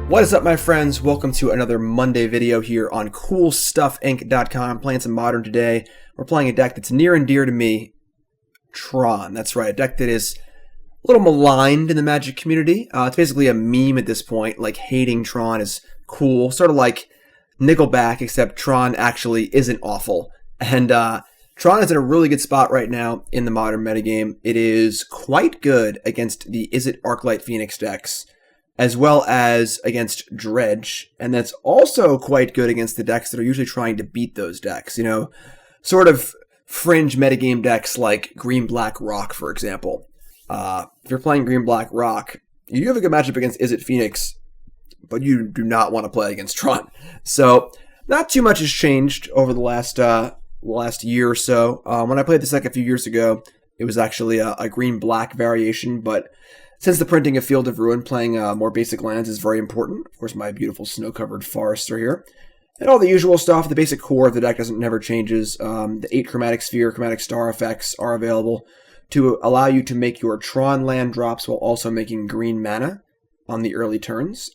What is up, my friends? Welcome to another Monday video here on CoolStuffInc.com. Playing some Modern today. We're playing a deck that's near and dear to me, Tron. That's right, a deck that is a little maligned in the Magic community. It's basically a meme at this point, like hating Tron is cool. Sort of like Nickelback, except Tron actually isn't awful. And Tron is in a really good spot right now in the Modern metagame. It is quite good against the Izzet Arclight Phoenix decks, as well as against Dredge, and that's also quite good against the decks that are usually trying to beat those decks. You know, sort of fringe metagame decks like Green-Black Rock, for example. If you're playing Green-Black Rock, you have a good matchup against Izzet Phoenix, but you do not want to play against Tron. So, not too much has changed over the last year or so. When I played this deck a few years ago, it was actually a Green-Black variation, but since the printing of Field of Ruin, playing more basic lands is very important. Of course, my beautiful snow-covered forests are here. And all the usual stuff, the basic core of the deck never changes. The 8 Chromatic Sphere, Chromatic Star effects are available to allow you to make your Tron land drops while also making green mana on the early turns.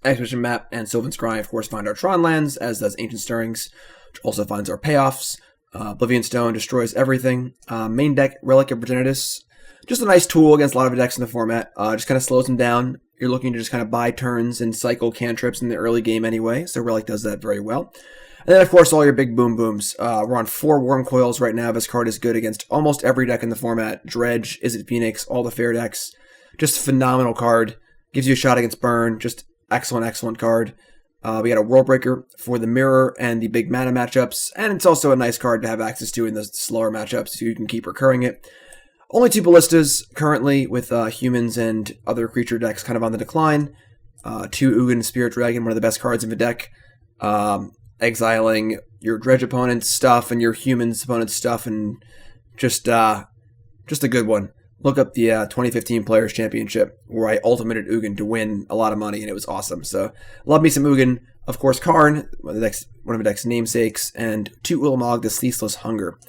Expedition Map and Sylvan Scrying, of course, find our Tron lands, as does Ancient Stirrings, which also finds our payoffs. Oblivion Stone destroys everything. Main deck, Relic of Progenitus. Just a nice tool against a lot of decks in the format. Just kind of slows them down. You're looking to just kind of buy turns and cycle cantrips in the early game anyway, so Relic does that very well. And then, of course, all your big boom booms. We're on 4 Wurmcoils right now. This card is good against almost every deck in the format. Dredge, Izzet Phoenix, all the fair decks. Just a phenomenal card. Gives you a shot against burn. Just excellent, excellent card. We got a World Breaker for the mirror and the big mana matchups. And it's also a nice card to have access to in the slower matchups, so you can keep recurring it. Only 2 Ballistas currently, with humans and other creature decks kind of on the decline. 2 Ugin Spirit Dragon, one of the best cards in the deck. Exiling your Dredge opponent's stuff and your humans opponent's stuff, and just a good one. Look up the 2015 Players Championship, where I ultimated Ugin to win a lot of money, and it was awesome. So, love me some Ugin. Of course, Karn, one of the deck's namesakes, and 2 Ulamog, the Ceaseless Hunger.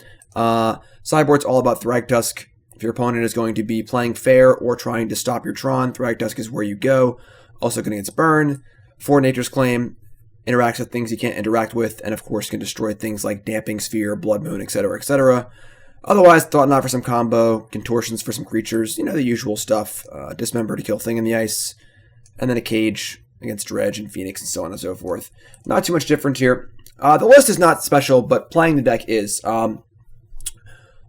Sideboard's all about Thragtusk. If your opponent is going to be playing fair or trying to stop your Tron, Thragtusk is where you go. Also good against burn. 4 Nature's Claim interacts with things you can't interact with, and of course can destroy things like Damping Sphere, Blood Moon, etc., etc. Otherwise, Thought-Knot for some combo, Contortions for some creatures, you know, the usual stuff. Dismember to kill Thing in the Ice, and then a Cage against Dredge and Phoenix, and so on and so forth. Not too much different here. The list is not special, but playing the deck is.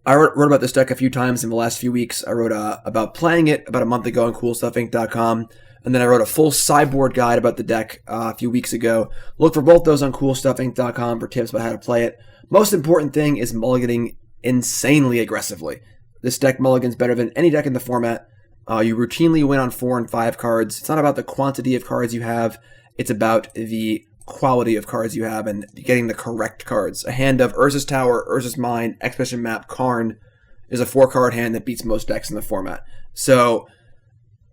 I wrote about this deck a few times in the last few weeks. I wrote about playing it about a month ago on CoolStuffInc.com, and then I wrote a full sideboard guide about the deck a few weeks ago. Look for both those on CoolStuffInc.com for tips about how to play it. Most important thing is mulliganing insanely aggressively. This deck mulligans better than any deck in the format. You routinely win on 4 and 5 cards. It's not about the quantity of cards you have. It's about the quality of cards you have and getting the correct cards. A hand of Urza's Tower, Urza's Mine, Expedition Map, Karn is a 4-card hand that beats most decks in the format. So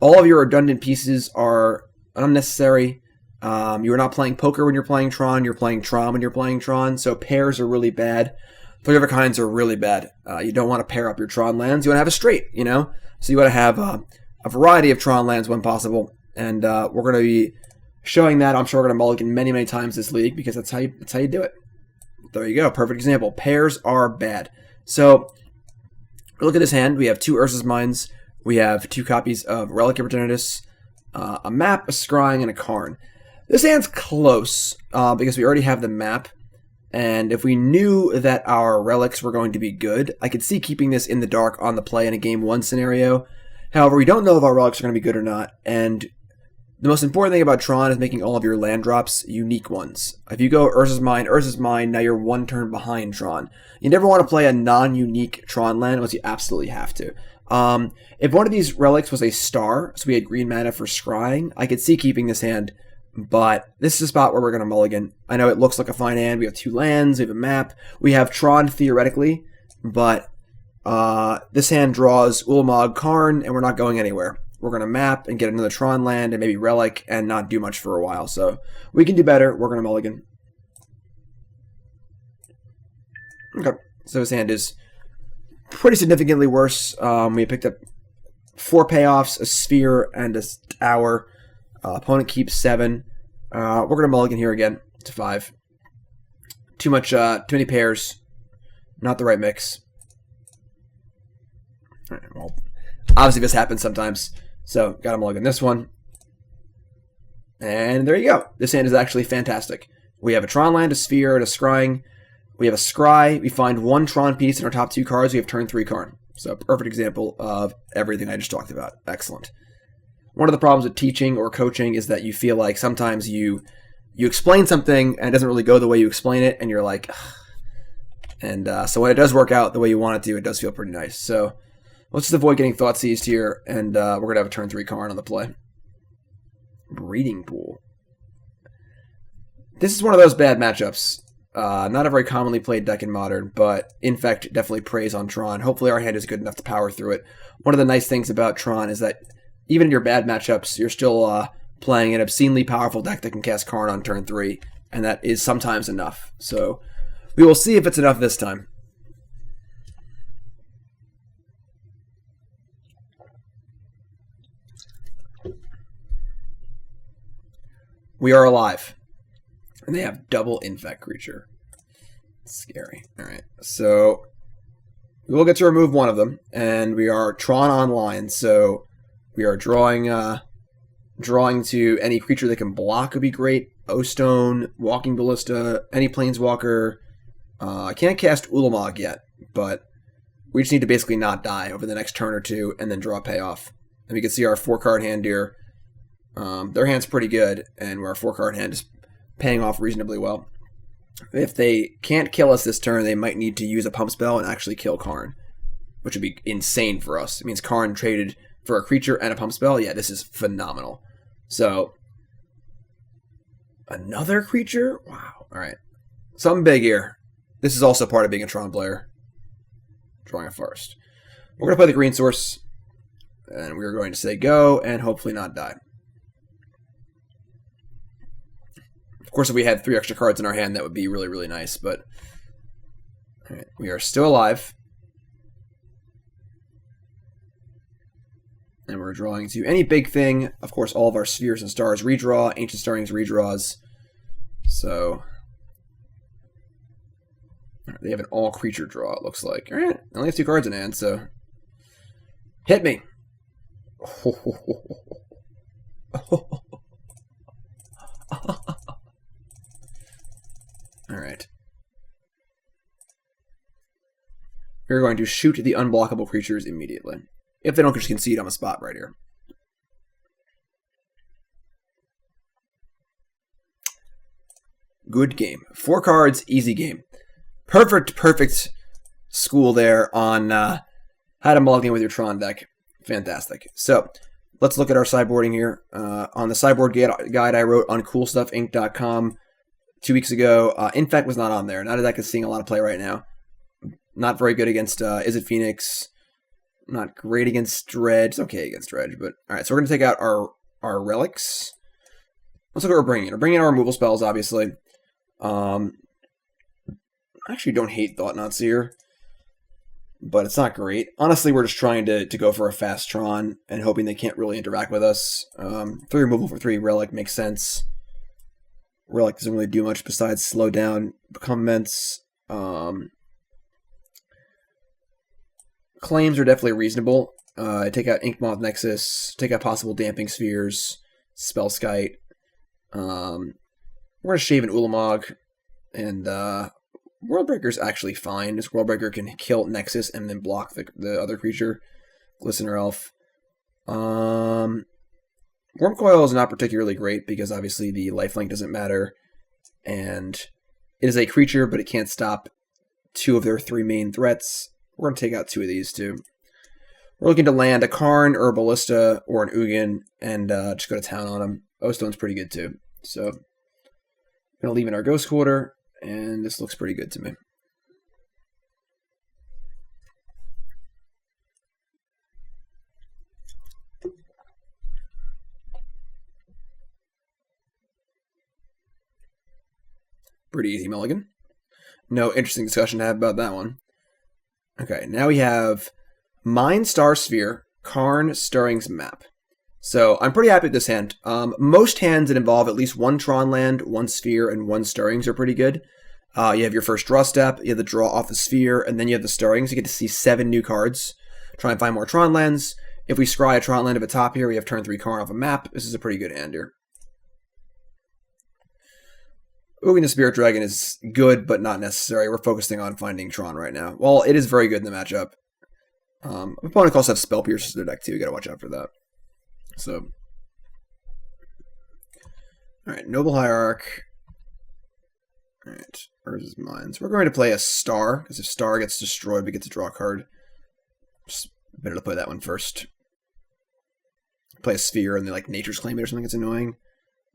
all of your redundant pieces are unnecessary. You are not playing poker when you're playing Tron. You're playing Tron when you're playing Tron. So pairs are really bad. 3 of a kinds are really bad. You don't want to pair up your Tron lands. You want to have a straight, you know? So you want to have a variety of Tron lands when possible. And we're going to be showing that. I'm sure we're going to mulligan many, many times this league, because that's how you do it. There you go. Perfect example. Pairs are bad. So look at this hand. We have 2 Urza's Mines. We have 2 copies of Relic of Progenitus, a map, a Scrying, and a Karn. This hand's close because we already have the map. And if we knew that our relics were going to be good, I could see keeping this in the dark on the play in a Game 1 scenario. However, we don't know if our relics are going to be good or not. And the most important thing about Tron is making all of your land drops unique ones. If you go Urza's Mine, now you're 1 turn behind Tron. You never want to play a non-unique Tron land unless you absolutely have to. If one of these relics was a star, so we had green mana for Scrying, I could see keeping this hand, but this is a spot where we're going to mulligan. I know it looks like a fine hand. We have 2 lands, we have a map, we have Tron theoretically, but this hand draws Ulamog, Karn, and we're not going anywhere. We're going to map and get another Tron land and maybe Relic and not do much for a while. So we can do better. We're going to mulligan. Okay, so his hand is pretty significantly worse. We picked up 4 payoffs, a sphere, and a tower. Opponent keeps 7. We're going to mulligan here again to 5. Too many pairs. Not the right mix. All right, well, obviously this happens sometimes. So, got to mulligan this one. And there you go. This hand is actually fantastic. We have a Tron land, a Sphere, and a Scrying. We have a Scry. We find 1 Tron piece in our top 2 cards. We have turn 3 Karn. So, perfect example of everything I just talked about. Excellent. One of the problems with teaching or coaching is that you feel like sometimes you explain something and it doesn't really go the way you explain it, and you're like, ugh. And so when it does work out the way you want it to, it does feel pretty nice. So let's just avoid getting thought seized here, and we're going to have a turn 3 Karn on the play. Breeding Pool. This is one of those bad matchups. Not a very commonly played deck in Modern, but Infect definitely preys on Tron. Hopefully our hand is good enough to power through it. One of the nice things about Tron is that even in your bad matchups, you're still playing an obscenely powerful deck that can cast Karn on turn 3, and that is sometimes enough. So we will see if it's enough this time. We are alive. And they have double Infect creature. Scary. Alright, so we will get to remove one of them, and we are Tron online, so we are drawing to any creature that can block would be great. O-Stone, Walking Ballista, any Planeswalker. I can't cast Ulamog yet, but we just need to basically not die over the next turn or two and then draw a payoff. And we can see our 4-card hand here. Their hand's pretty good, and our 4-card hand is paying off reasonably well. If they can't kill us this turn, they might need to use a pump spell and actually kill Karn, which would be insane for us. It means Karn traded for a creature and a pump spell. Yeah, this is phenomenal. So, another creature? Wow. All right. Something big here. This is also part of being a Tron player. Drawing a forest. We're going to play the green source, and we're going to say go and hopefully not die. Of course, if we had 3 extra cards in our hand, that would be really, really nice, but all right, we are still alive. And we're drawing to any big thing. Of course, all of our spheres and stars redraw. Ancient Starlings redraws. So they have an all-creature draw, it looks like. All right, I only have 2 cards in hand, so hit me. All right. We're going to shoot the unblockable creatures immediately. If they don't just concede on the spot right here. Good game. 4 cards, easy game. Perfect school there on how to mulligan with your Tron deck. Fantastic. So, let's look at our sideboarding here. On the sideboard guide I wrote on CoolStuffInc.com 2 weeks ago, Infect was not on there. Not a deck that's seeing a lot of play right now. Not very good against Izzet Phoenix. Not great against Dredge. It's okay against Dredge, but alright, so we're going to take out our relics. Let's look at what we're bringing in. We're bringing in our removal spells, obviously. I actually don't hate Thought-Knot Seer, but it's not great. Honestly, we're just trying to go for a fast Tron and hoping they can't really interact with us. 3 removal for 3 Relic makes sense. Relic doesn't really do much besides slow down comments. Claims are definitely reasonable. Take out Inkmoth Nexus, take out possible Damping Spheres, Spellskite. We're going to shave an Ulamog, and Worldbreaker's actually fine. This Worldbreaker can kill Nexus and then block the other creature, Glistener Elf. Wurmcoil is not particularly great because obviously the lifelink doesn't matter, and it is a creature, but it can't stop 2 of their 3 main threats. We're going to take out 2 of these, too. We're looking to land a Karn or a Ballista or an Ugin and just go to town on them. O-Stone's pretty good, too. So, I'm going to leave in our Ghost Quarter, and this looks pretty good to me. Pretty easy mulligan. No interesting discussion to have about that one. Okay, now we have Mind Star Sphere, Karn Stirring's Map. So I'm pretty happy with this hand. Most hands that involve at least one Tron land, one Sphere, and one Stirrings are pretty good. You have your first draw step, you have the draw off the Sphere, and then you have the Stirrings. You get to see 7 new cards. Try and find more Tron lands. If we scry a Tron land at the top here, we have turn 3 Karn off a map. This is a pretty good hand here. Ugin the Spirit Dragon is good, but not necessary. We're focusing on finding Tron right now. Well, it is very good in the matchup. Opponent also have Spell Piercers in their deck too. You gotta watch out for that. So, alright, Noble Hierarch. Alright, Urza's Mines. We're going to play a Star, because if Star gets destroyed, we get to draw a card. Just better to play that one first. Play a Sphere and they like Nature's Claim it or something. It's annoying.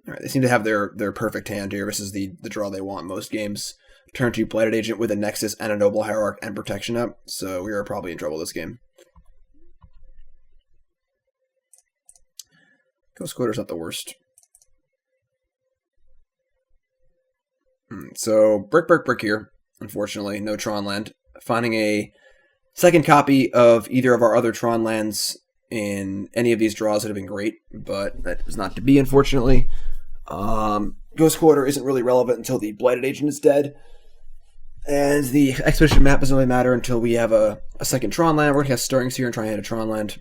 Alright, they seem to have their perfect hand here. This is the draw they want in most games. Turn 2 Blighted Agent with a Nexus and a Noble Hierarch and Protection up, so we are probably in trouble this game. Ghost Quarter's not the worst. So, brick here. Unfortunately, no Tron land. Finding a second copy of either of our other Tron lands in any of these draws would have been great, but that was not to be, unfortunately. Ghost Quarter isn't really relevant until the Blighted Agent is dead. And the Expedition map doesn't really matter until we have a second Tron land. We're going to cast Stirrings here and try and hit a Tron land.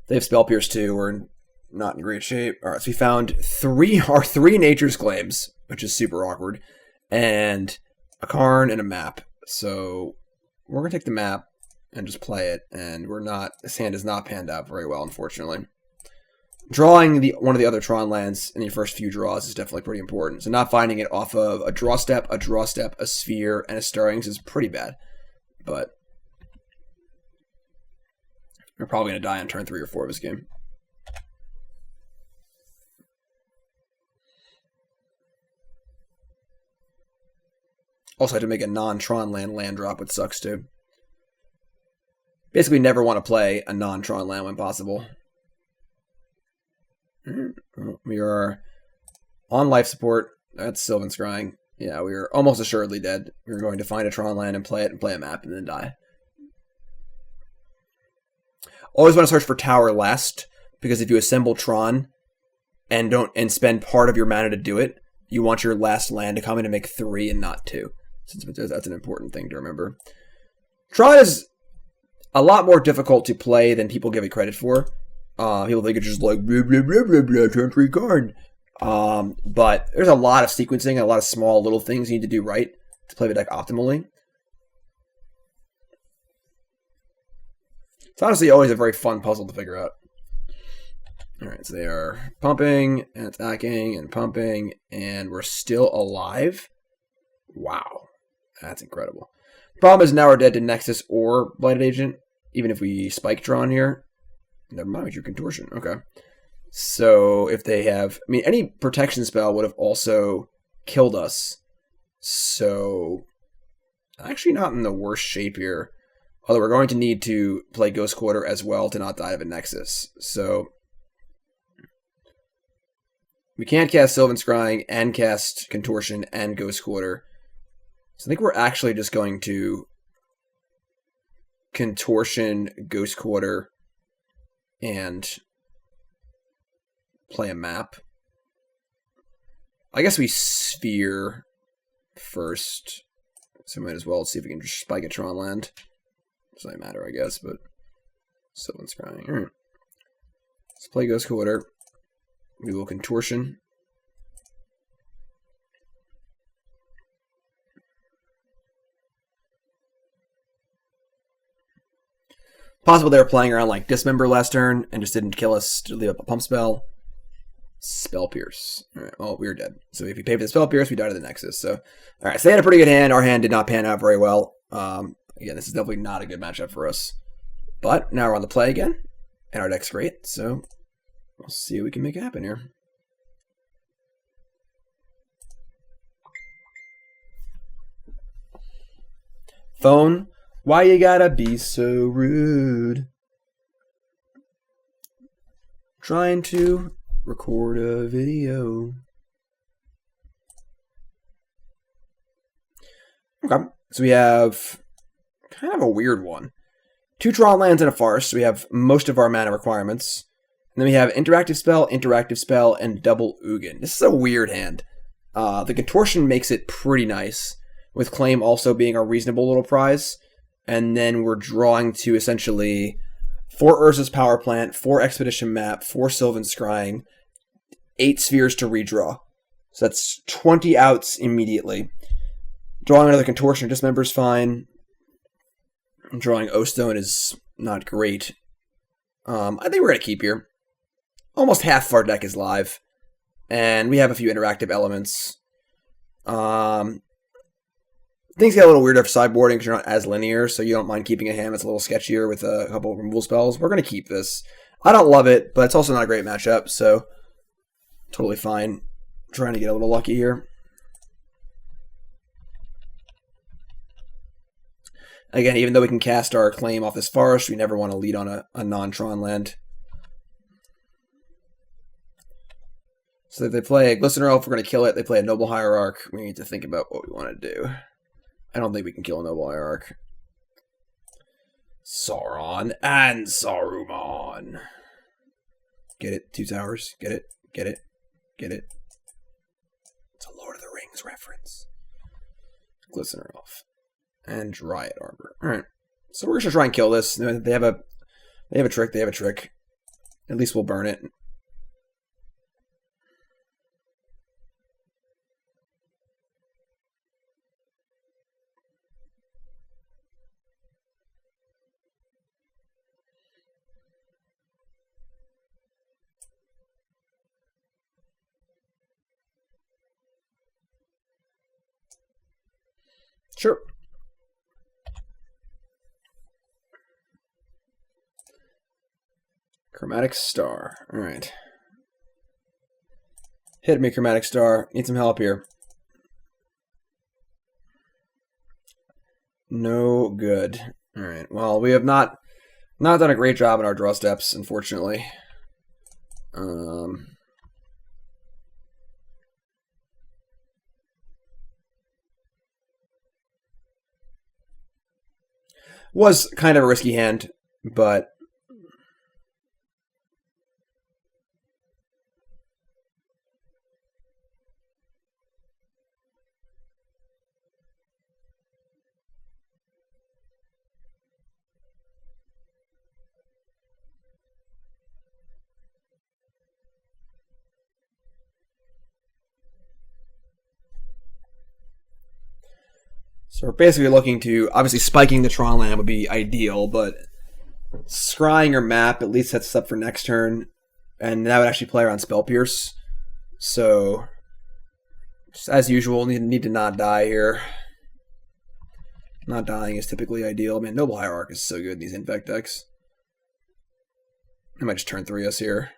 They have Spell Pierce too. We're not in great shape. Alright, so we found our three Nature's Claims, which is super awkward, and a Karn and a map. So we're going to take the map and just play it, and this hand is not panned out very well, unfortunately. Drawing one of the other Tron lands in your first few draws is definitely pretty important. So not finding it off of a draw step, a Sphere, and a Stirrings is pretty bad. But we're probably going to die on turn 3 or 4 of this game. Also, I had to make a non-Tron land drop, which sucks too. Basically, never want to play a non-Tron land when possible. We are on life support. That's Sylvan Scrying. Yeah, we are almost assuredly dead. We're going to find a Tron land and play it and play a map and then die. Always want to search for Tower last, because if you assemble Tron and spend part of your mana to do it, you want your last land to come in and make 3 and not 2. Since that's an important thing to remember. Tron is a lot more difficult to play than people give it credit for. People think it's just like blah blah blah blah blah turn 3 card. But there's a lot of sequencing and a lot of small little things you need to do right to play the deck optimally. It's honestly always a very fun puzzle to figure out. Alright, so they are pumping and attacking and pumping, and we're still alive? Wow. That's incredible. Problem is now we're dead to Nexus or Blighted Agent, even if we spike Tron here. Never mind, your Contortion. Okay. So if they have... I mean, any protection spell would have also killed us. So... actually not in the worst shape here. Although we're going to need to play Ghost Quarter as well to not die of a Nexus. So... we can't cast Sylvan Scrying and cast Contortion and Ghost Quarter. So I think we're actually just going to Contortion, Ghost Quarter, and play a map. I guess we Sphere first. So we might as well see if we can just spike a Tron land. Doesn't matter, I guess, but Sylvan Scrying. Alright. Let's play Ghost Quarter. We will Contortion. Possible they were playing around like Dismember last turn and just didn't kill us to leave up a pump spell. Spell Pierce. Alright, well, we were dead. So if you pay for the Spell Pierce, we die to the Nexus. So, alright, so they had a pretty good hand. Our hand did not pan out very well. Again, this is definitely not a good matchup for us. But now we're on the play again, and our deck's great, so we'll see what we can make happen here. Phone, why you gotta be so rude? Trying to record a video. Okay, so we have kind of a weird one. 2 Tron lands and a Farce, so we have most of our mana requirements. then we have Interactive Spell, and Double Ugin. This is a weird hand. The Contortion makes it pretty nice, with Claim also being a reasonable little prize. And then we're drawing to essentially 4 Urza's Power Plant, 4 Expedition Map, 4 Sylvan Scrying, 8 Spheres to redraw. So that's 20 outs immediately. Drawing another Contortion or Dismember is fine. Drawing O-Stone is not great. I think we're going to keep here. Almost half of our deck is live. And we have a few interactive elements. Things get a little weirder for sideboarding because you're not as linear, so you don't mind keeping a hand that's a little sketchier with a couple of removal spells. We're going to keep this. I don't love it, but it's also not a great matchup, so totally fine. Trying to get a little lucky here. Again, even though we can cast our Claim off this forest, we never want to lead on a non-Tron land. So if they play a Glistener Elf, we're going to kill it. They play a Noble Hierarch. We need to think about what we want to do. I don't think we can kill a Noble Hierarch. Sauron and Saruman. Get it? 2 towers. Get it? Get it? Get it? It's a Lord of the Rings reference. Glistener Elf. And Dryad Arbor. Alright. So we're going to try and kill this. They have a trick. They have a trick. At least we'll burn it. Sure. Chromatic Star. Alright. Hit me, Chromatic Star. Need some help here. No good. Alright. Well, we have not done a great job in our draw steps, unfortunately. Was kind of a risky hand, but so we're basically looking to, obviously spiking the Tron land would be ideal, but Scrying or Map at least sets us up for next turn, and that would actually play around Spell Pierce. So, just as usual, need to not die here. Not dying is typically ideal. Man, Noble Hierarch is so good in these Infect decks. I might just turn 3 us here.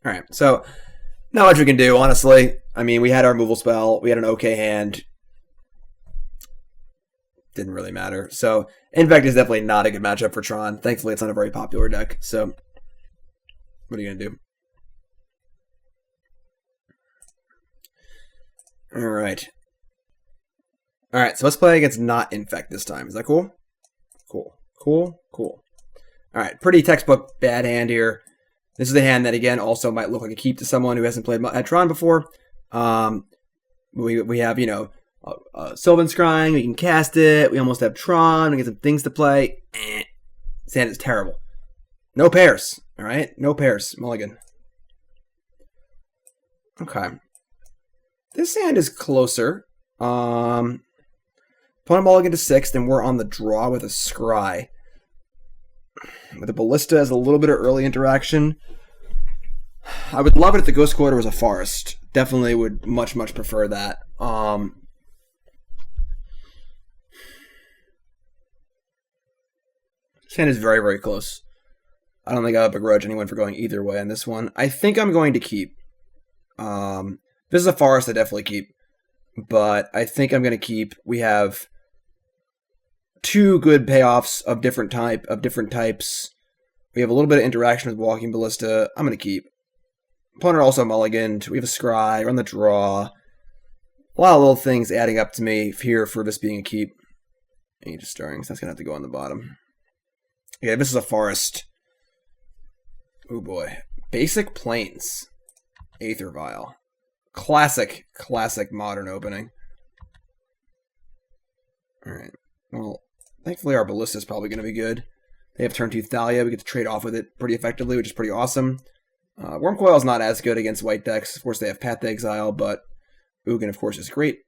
Alright, so not much we can do, honestly. I mean, we had our removal spell. We had an okay hand. Didn't really matter. So, Infect is definitely not a good matchup for Tron. Thankfully, it's not a very popular deck. So, what are you going to do? Alright. Alright, so let's play against not Infect this time. Is that cool? Cool. Cool. Cool. Alright, pretty textbook bad hand here. This is a hand that, again, also might look like a keep to someone who hasn't played at Tron before. We have, you know, Sylvan Scrying. We can cast it. We almost have Tron. We get some things to play. This hand is terrible. No pairs. All right? No pairs. Mulligan. Okay. This hand is closer. Opponent mulligan to 6, then we're on the draw with a Scry. With the Ballista as a little bit of early interaction. I would love it if the Ghost Quarter was a forest. Definitely would much prefer that. This hand is very close. I don't think I'll begrudge anyone for going either way on this one. I think I'm going to keep. This is a forest I definitely keep. But I think I'm going to keep. We have 2 good payoffs of different types. We have a little bit of interaction with Walking Ballista. I'm going to keep. Opponent also mulliganed. We have a Scry. We're on the draw. A lot of little things adding up to me here for this being a keep. Age of Stirring, so that's going to have to go on the bottom. Yeah, this is a forest. Oh boy. Basic Plains. Aether Vial. Classic modern opening. Alright. Well, thankfully our Ballista is probably going to be good. They have turn 2 Thalia. We get to trade off with it pretty effectively, which is pretty awesome. Wurmcoil is not as good against white decks. Of course, they have Path to Exile, but Ugin, of course, is great.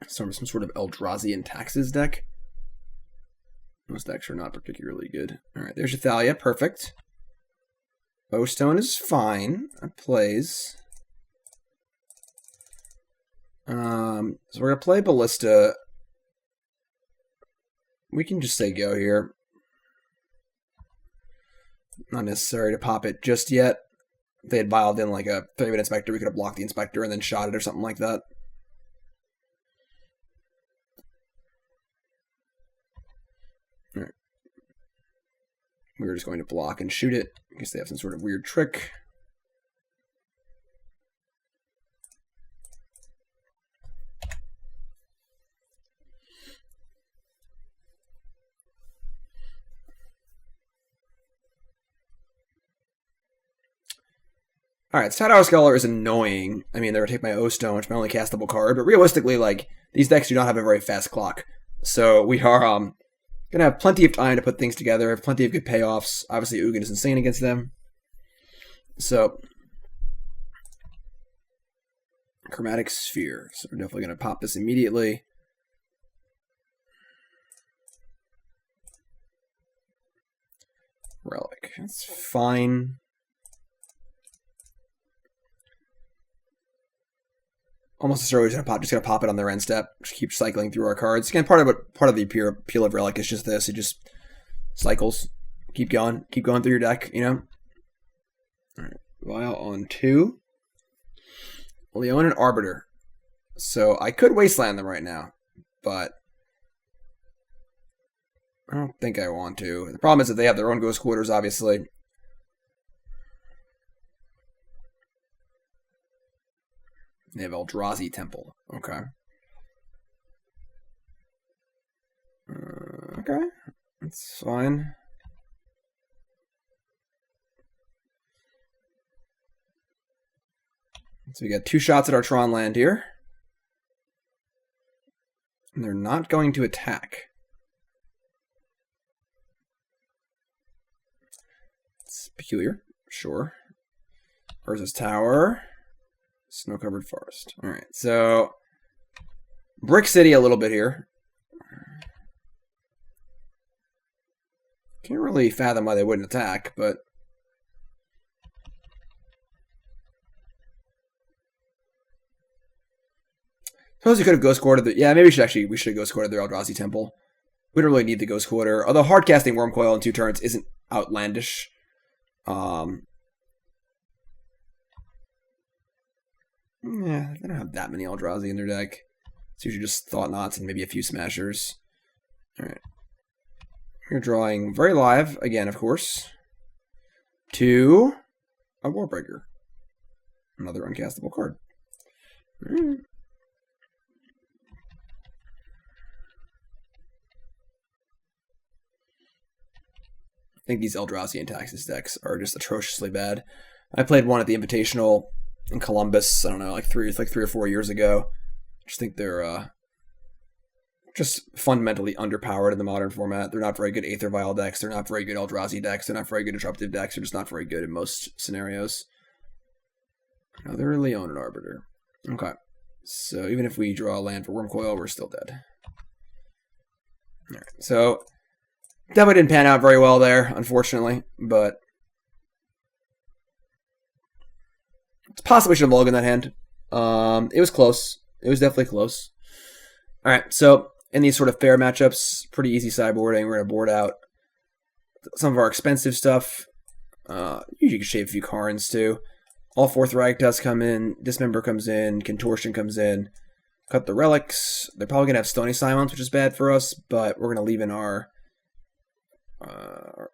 Some sort of Eldrazi Taxes deck. Those decks are not particularly good. Alright, there's your Thalia. Perfect. Bowstone is fine. It plays. So we're going to play Ballista. We can just say go here. Not necessary to pop it just yet. If they had vialed in like a 3-minute Inspector, we could have blocked the Inspector and then shot it or something like that. Alright. We were just going to block and shoot it. I guess they have some sort of weird trick. Alright, Tidal Skeller is annoying. I mean, they're going to take my O-Stone, which is my only castable card, but realistically, like, these decks do not have a very fast clock. So we are going to have plenty of time to put things together, have plenty of good payoffs. Obviously, Ugin is insane against them. So, Chromatic Sphere. So we're definitely going to pop this immediately. Relic. That's fine. Almost necessarily just gonna pop it on their end step. Just keep cycling through our cards. Again, part of the appeal of Relic is just this. It just cycles. Keep going through your deck, you know? Alright. Vial on 2. Leon and Arbiter. So I could wasteland them right now, but I don't think I want to. The problem is that they have their own Ghost Quarters, obviously. They have Eldrazi Temple. Okay. Okay. That's fine. So we got 2 shots at our Tron land here. And they're not going to attack. It's peculiar. Sure. Urza's Tower. Snow-covered forest. Alright, so Brick City a little bit here. Can't really fathom why they wouldn't attack, but suppose you could have Ghost Quartered the... Yeah, maybe we should have Ghost Quartered their Eldrazi Temple. We don't really need the Ghost Quarter. Although hard casting Wurmcoil in 2 turns isn't outlandish. Yeah, they don't have that many Eldrazi in their deck. It's usually just Thought-Knots and maybe a few Smashers. Alright. We're drawing very live, again, of course, to a Warbreaker. Another uncastable card. Alright. I think these Eldrazi and Taxes decks are just atrociously bad. I played one at the Invitational in Columbus, I don't know, like 3 or 4 years ago. I just think they're just fundamentally underpowered in the modern format. They're not very good Aether Vial decks. They're not very good Eldrazi decks. They're not very good Disruptive decks. They're just not very good in most scenarios. Another Leonin Arbiter. Okay. So even if we draw a land for Wurmcoil, we're still dead. Alright, so definitely didn't pan out very well there, unfortunately, but it's possible we should have logged in that hand. It was close. It was definitely close. Alright, so in these sort of fair matchups, pretty easy sideboarding. We're going to board out some of our expensive stuff. Usually you can shave a few Karns too. All 4 Thragtusk come in. Dismember comes in. Contortion comes in. Cut the relics. They're probably going to have Stony Silence, which is bad for us, but we're going to leave in our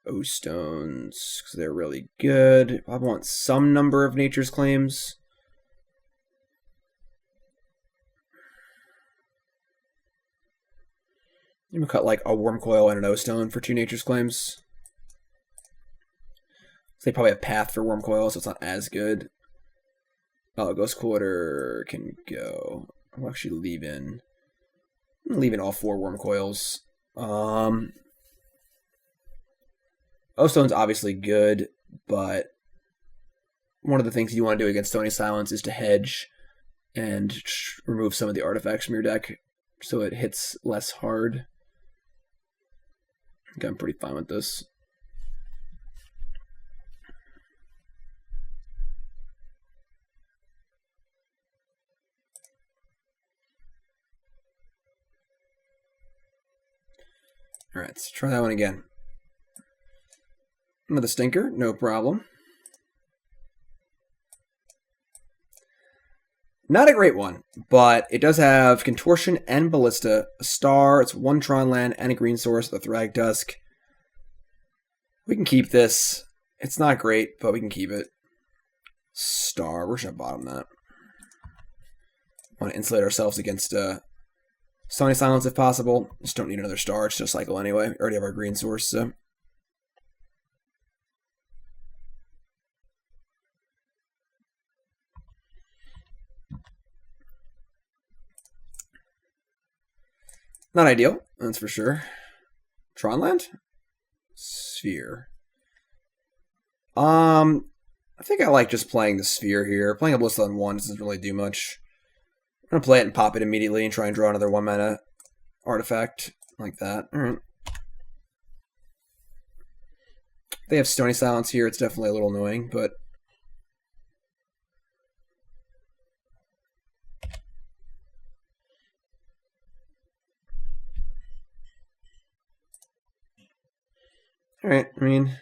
O-Stones because they're really good. I want some number of Nature's Claims. I'm gonna cut like a Wurmcoil and an O-Stone for 2 Nature's Claims. So they probably have Path for Wurmcoil, so it's not as good. Oh, Ghost Quarter can go. I'll actually leave in all 4 Wurmcoils. O-Stone's obviously good, but one of the things you want to do against Stony Silence is to hedge and remove some of the artifacts from your deck so it hits less hard. I think I'm pretty fine with this. Alright, let's try that one again. Another stinker, no problem. Not a great one, but it does have Contortion and Ballista, a star, it's 1 Tron land, and a green source, the Thragtusk. We can keep this. It's not great, but we can keep it. Star, we're just going to bottom that. Want to insulate ourselves against Stony Silence if possible. Just don't need another star, it's just cycle anyway. We already have our green source, so. Not ideal, that's for sure. Tron land? Sphere. I think I like just playing the Sphere here. Playing a Ballista on 1 doesn't really do much. I'm going to play it and pop it immediately and try and draw another 1 mana artifact like that. Alright. They have Stony Silence here. It's definitely a little annoying, but alright, I mean,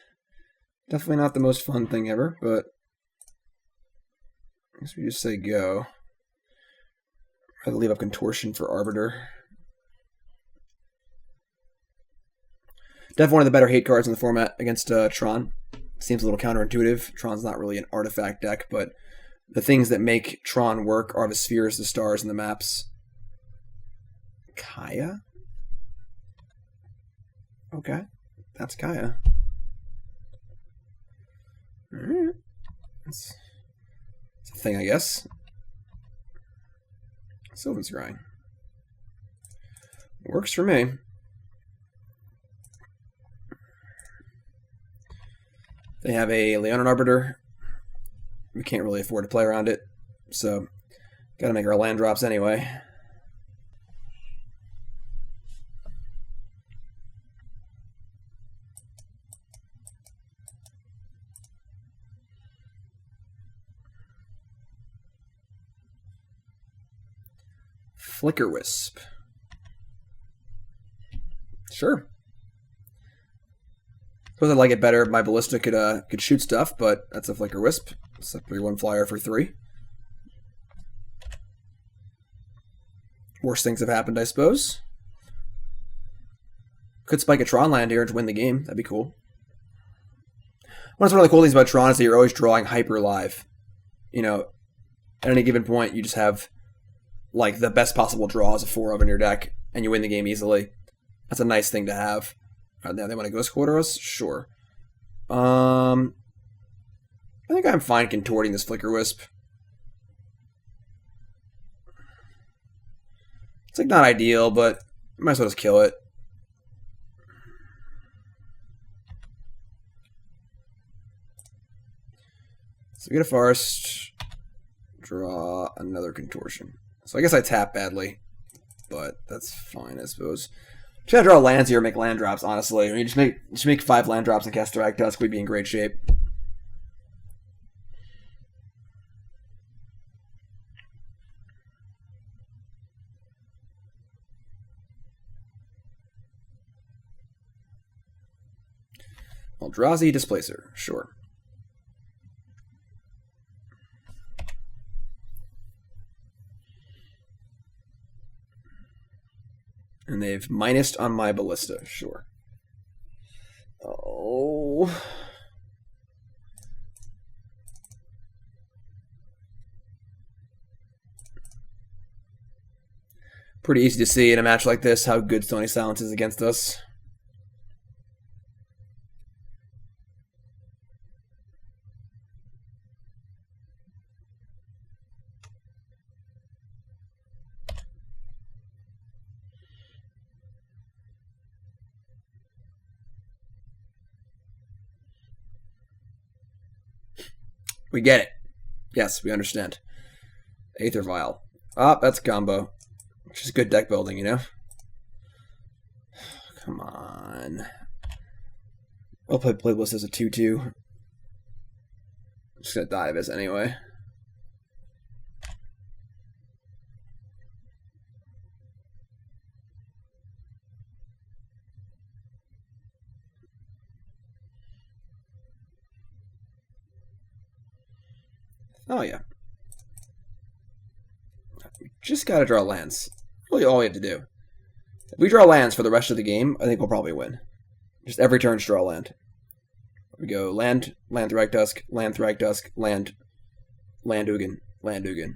definitely not the most fun thing ever, but I guess we just say go. I'd leave up Contortion for Arbiter. Definitely one of the better hate cards in the format against Tron. Seems a little counterintuitive. Tron's not really an artifact deck, but the things that make Tron work are the spheres, the stars, and the maps. Kaya? Okay. That's Kaya. Alright. That's a thing, I guess. Sylvan Scrying. Works for me. They have a Leonin Arbiter. We can't really afford to play around it, so gotta make our land drops anyway. Flicker Wisp. Sure. Suppose I'd like it better if my Ballista could shoot stuff, but that's a Flicker Wisp. It's a 3/1 flyer for 3. Worse things have happened, I suppose. Could spike a Tron land here to win the game. That'd be cool. One of the really cool things about Tron is that you're always drawing hyper live. You know, at any given point, you just have like the best possible draws of 4 of in your deck, and you win the game easily. That's a nice thing to have. Now they want to Ghost Quarter us? Sure. I think I'm fine contorting this Flicker Wisp. It's like not ideal, but might as well just kill it. So we get a Forest, draw another Contortion. So I guess I tap badly, but that's fine, I suppose. Just gotta draw lands here and make land drops, honestly. I mean, just make 5 land drops and cast Thragtusk, we'd be in great shape. Eldrazi Displacer, sure. And they've minused on my Ballista, sure. Oh. Pretty easy to see in a match like this how good Stony Silence is against us. We get it. Yes, we understand. Aether Vial. Ah, that's a combo. Which is good deck building, you know? Come on. I'll play Ballista as a 2-2. I'm just gonna die of this anyway. Oh, yeah. We just gotta draw lands. Really all we have to do. If we draw lands for the rest of the game, I think we'll probably win. Just every turn, just draw a land. We go land, land Thragtusk, land Thragtusk, land Ugin, land Ugin.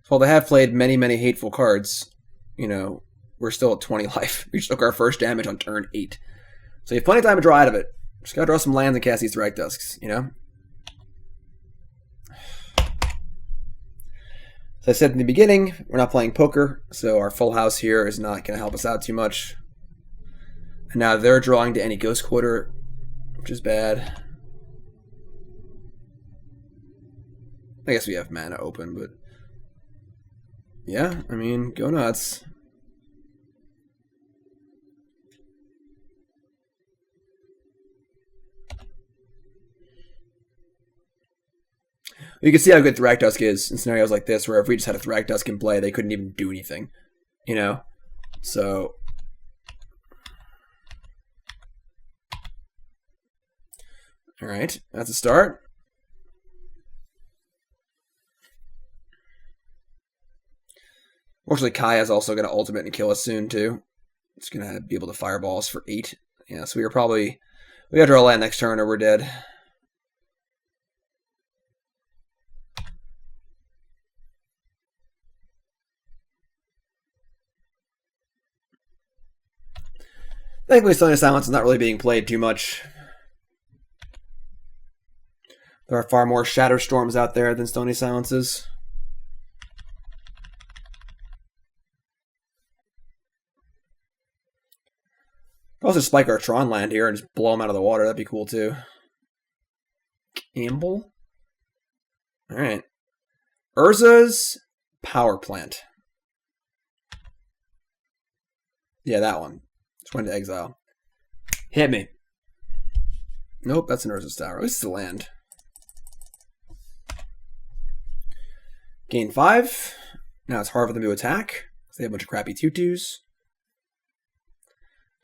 While they have played many, many hateful cards, you know, we're still at 20 life. We just took our first damage on turn 8. So you have plenty of time to draw out of it. Just gotta draw some lands and cast these Thragtusks, you know? As I said in the beginning, we're not playing poker, so our full house here is not gonna help us out too much. And now they're drawing to any Ghost Quarter, which is bad. I guess we have mana open, but... yeah, I mean, go nuts. You can see how good Thragtusk is in scenarios like this, where if we just had a Thragtusk in play, they couldn't even do anything, you know? So... alright, that's a start. Fortunately, Kaya's also going to ultimate and kill us soon, too. It's going to be able to fireball us for 8. Yeah, so we got to draw a land next turn or we're dead. Thankfully, Stony Silence is not really being played too much. There are far more Shadow Storms out there than Stony Silences. Also spike our Tron land here and just blow them out of the water. That'd be cool too. Campbell? Alright. Urza's Power Plant. Yeah, that one. Just went to exile. Hit me. Nope, that's an Urza's Tower. At least it's a land. Gain 5. Now it's hard for them to attack. They have a bunch of crappy 2/2s.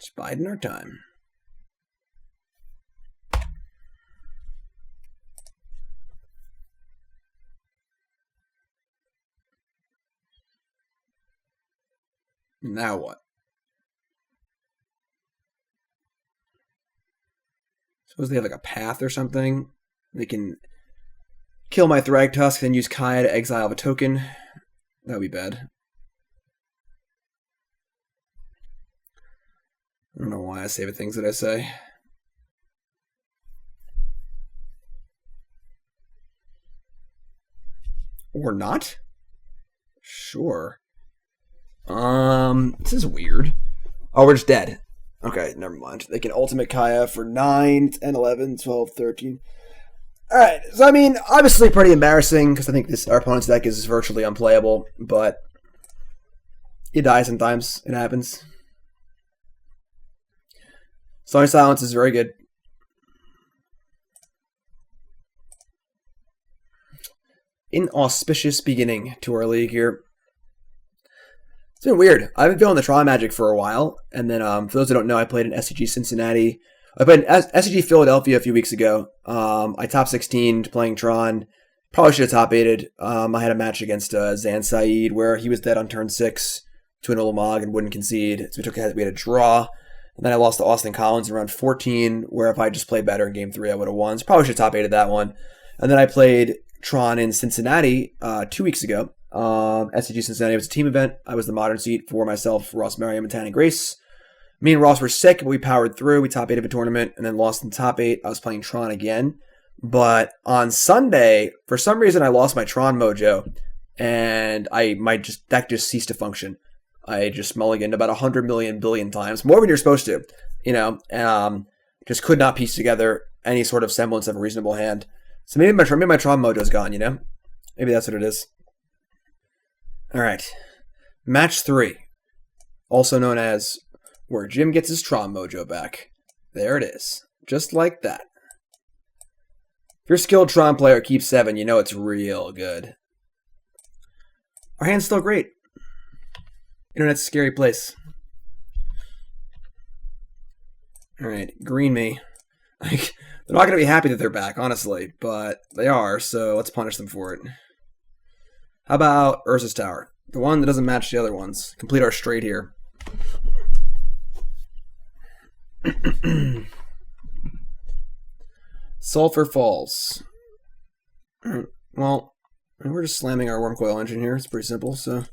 Just biding our time. Now what? Suppose they have like a path or something. They can kill my Thragtusk, then use Kaya to exile a token. That would be bad. I don't know why I say the things that I say. Or not? Sure. This is weird. Oh, we're just dead. Okay, never mind. They can ultimate Kaya for 9, 10, 11, 12, 13. Alright, so I mean, obviously pretty embarrassing, because I think our opponent's deck is virtually unplayable, but you die sometimes. It happens. Stony Silence is very good. Inauspicious beginning to our league here. It's been weird. I've been feeling the Tron magic for a while, and then for those who don't know, I played in SCG Cincinnati. I played in SCG Philadelphia a few weeks ago. I top 16 playing Tron. Probably should have top 8'd. I had a match against Zan Saeed where he was dead on turn 6. to an Ulamog and wouldn't concede. So we had a draw. And then I lost to Austin Collins in round 14, where if I just played better in game 3, I would have won. So probably should have top 8'd that one. And then I played Tron in Cincinnati 2 weeks ago. SCG Cincinnati was a team event. I was the modern seat for myself, Ross, Merriam, and Tanny Grace. Me and Ross were sick, but we powered through. We top 8'd a tournament and then lost in top 8. I was playing Tron again. But on Sunday, for some reason, I lost my Tron mojo. And my deck just ceased to function. I just mulliganed about 100 million billion times, more than you're supposed to, just could not piece together any sort of semblance of a reasonable hand. So maybe my Tron mojo's gone, Maybe that's what it is. All right. Match 3, also known as where Jim gets his Tron mojo back. There it is. Just like that. If your skilled Tron player keeps 7, you know it's real good. Our hand's still great. Internet's a scary place. Alright, green me. They're not going to be happy that they're back, honestly, but they are, so let's punish them for it. How about Urza's Tower? The one that doesn't match the other ones. Complete our straight here. Sulfur Falls. Alright, well, we're just slamming our Wurmcoil Engine here. It's pretty simple, so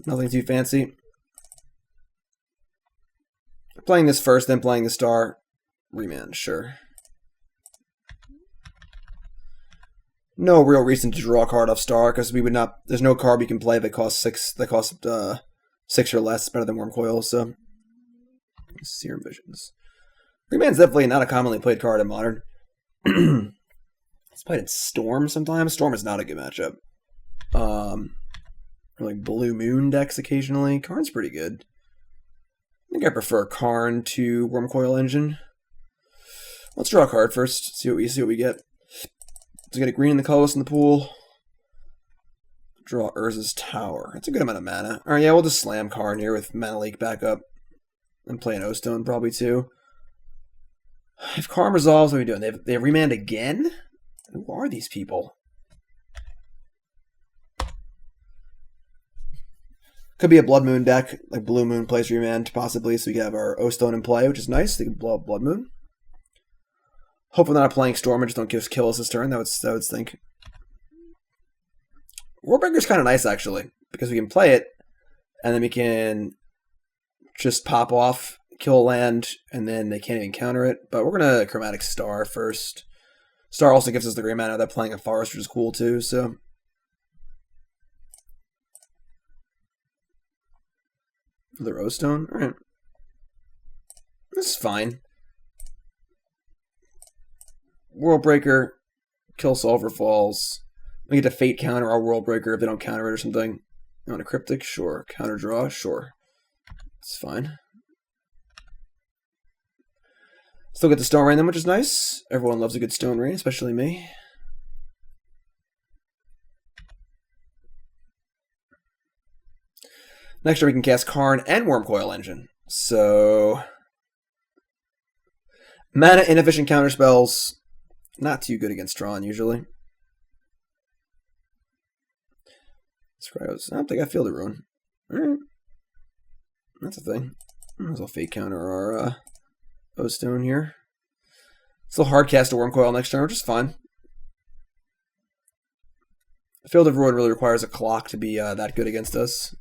nothing too fancy. Playing this first, then playing the Star. Remand, sure. No real reason to draw a card off Star, because we would not. There's no card we can play that costs 6. That costs 6 or less. Better than Wurmcoil. So, Serum Visions. Remand's definitely not a commonly played card in Modern. It's played in Storm sometimes. Storm is not a good matchup. Or like Blue Moon decks occasionally. Karn's pretty good. I think I prefer Karn to Wurmcoil Engine. Let's draw a card first. See what we get. Let's get a green in the colorless in the pool. Draw Urza's Tower. That's a good amount of mana. Alright, yeah, we'll just slam Karn here with Mana Leak back up. And play an O-Stone probably too. If Karn resolves, what are we doing? They remand again? Who are these people? Could be a Blood Moon deck, like Blue Moon plays remand possibly, so we can have our O-Stone in play, which is nice. They can blow up Blood Moon. Hope we're not playing Storm and just don't kill us this turn. That would stink. Warbreaker's kind of nice, actually, because we can play it, and then we can just pop off, kill a land, and then they can't even counter it. But we're going to Chromatic Star first. Star also gives us the green mana without playing a Forest, which is cool, too, so. The Rose-Stone? Alright. This is fine. Worldbreaker, kill Sulfur Falls. We get to Fate counter our Worldbreaker if they don't counter it or something. You want a Cryptic? Sure. Counter draw? Sure. It's fine. Still get the Stone Rain then, which is nice. Everyone loves a good Stone Rain, especially me. Next turn we can cast Karn and Wurmcoil Engine. So, mana inefficient counter spells, not too good against Tron usually. Scryos. I don't think I feel the ruin. Alright. That's a thing. Might as well Fate counter our O-Stone here. Still hard cast a Wurmcoil next turn, which is fine. Field of Ruin really requires a clock to be that good against us.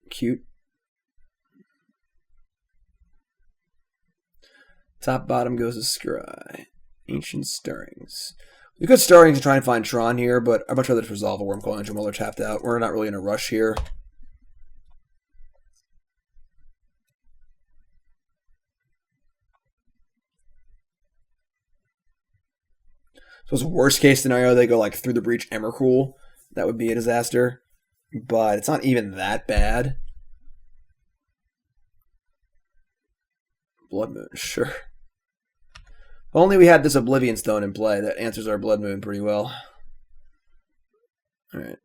Cute. Top bottom goes to Scry. Ancient Stirrings. We could Stirrings to try and find Tron here, but I'd much rather just resolve a Wurmcoil Engine while they're tapped out. We're not really in a rush here. So it's worst case scenario, they go like through the breach Emrakul. That would be a disaster. But it's not even that bad. Blood Moon, sure. If only we had this Oblivion Stone in play. That answers our Blood Moon pretty well. Alright.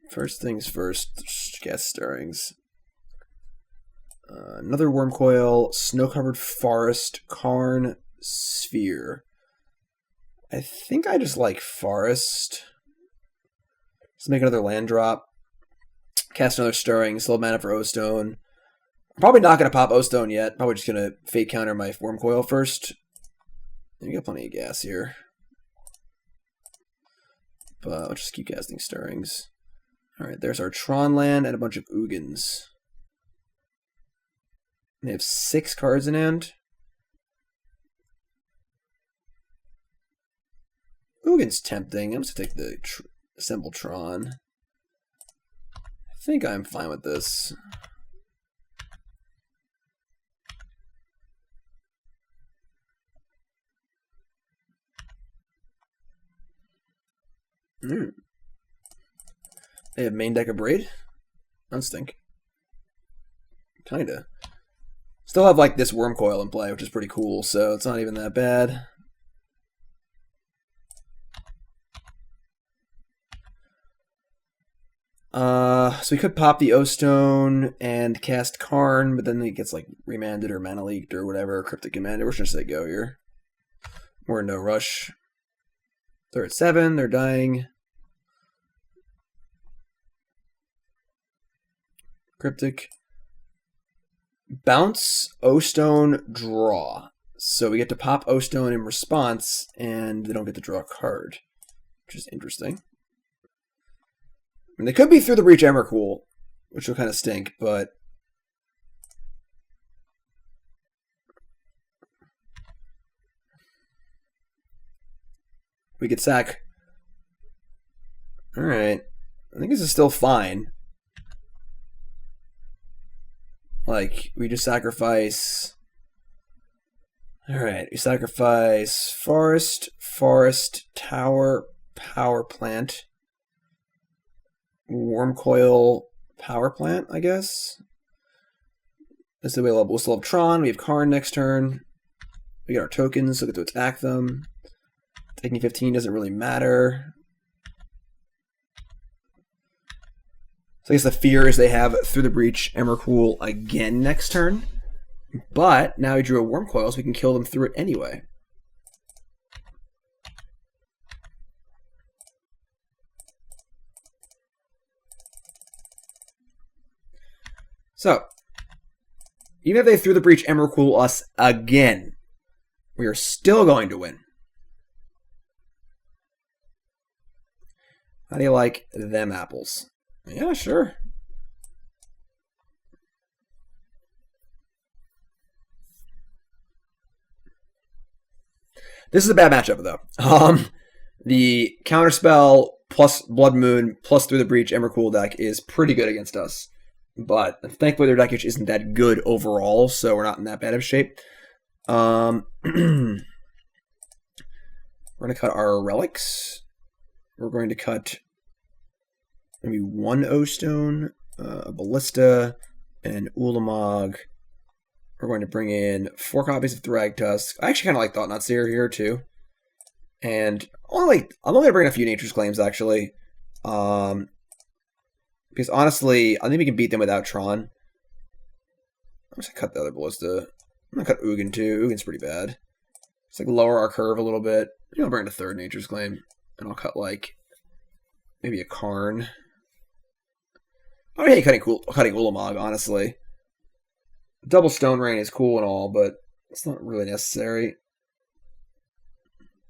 First things first. Cast Stirrings. Another Wurmcoil. Snow-covered Forest. Karn Sphere. I think I just like Forest. Let's make another land drop. Cast another Stirring. Slow mana for O-Stone. I'm probably not going to pop O-Stone yet. Probably just going to fate counter my Wurmcoil first. We got plenty of gas here. But I'll just keep casting Stirrings. Alright, there's our Tron land and a bunch of Ugins. They have 6 cards in hand. Ugin's tempting. I'm just going to take the Assemble Tron. I think I'm fine with this. They have main deck of Braid. Unstink. Kinda. Still have like this Wurmcoil in play, which is pretty cool, so it's not even that bad. So we could pop the O-Stone and cast Karn, but then it gets like remanded or mana leaked or whatever. Cryptic Commander. We're just gonna say go here. We're in no rush. They're at 7. They're dying. Cryptic. Bounce, O-Stone, draw. So we get to pop O-Stone in response, and they don't get to draw a card, which is interesting. I mean, they could be Through the Breach Emrakul, which will kind of stink, but we could sack. Alright. I think this is still fine. Like, we just sacrifice. Alright, we sacrifice Forest, Tower, Power Plant, Wurmcoil, Power Plant, I guess. This is the way we'll still have Tron. We have Karn next turn. We get our tokens, so we get to attack them. Taking 15 doesn't really matter. So I guess the fear is they have Through the Breach Emrakul again next turn. But now we drew a Wurmcoil, so we can kill them through it anyway. So, even if they Through the Breach Emrakul us again, we are still going to win. How do you like them apples? Yeah, sure. This is a bad matchup, though. The Counterspell plus Blood Moon plus Through the Breach Emrakul deck is pretty good against us. But thankfully their deck isn't that good overall, so we're not in that bad of shape. We're going to cut our relics. We're going to cut maybe 1 O-Stone, a Ballista, and Ulamog. We're going to bring in 4 copies of Thragtusk. I actually kind of like Thought-Knot Seer here, too. And I'm only going to bring in a few Nature's Claims, actually. Because honestly, I think we can beat them without Tron. I'm just going to cut the other Ballista. I'm going to cut Ugin, too. Ugin's pretty bad. Just like lower our curve a little bit. I'll bring in a 3rd Nature's Claim. And I'll cut like maybe a Karn. I hate cutting Ulamog, honestly. Double Stone Rain is cool and all, but it's not really necessary.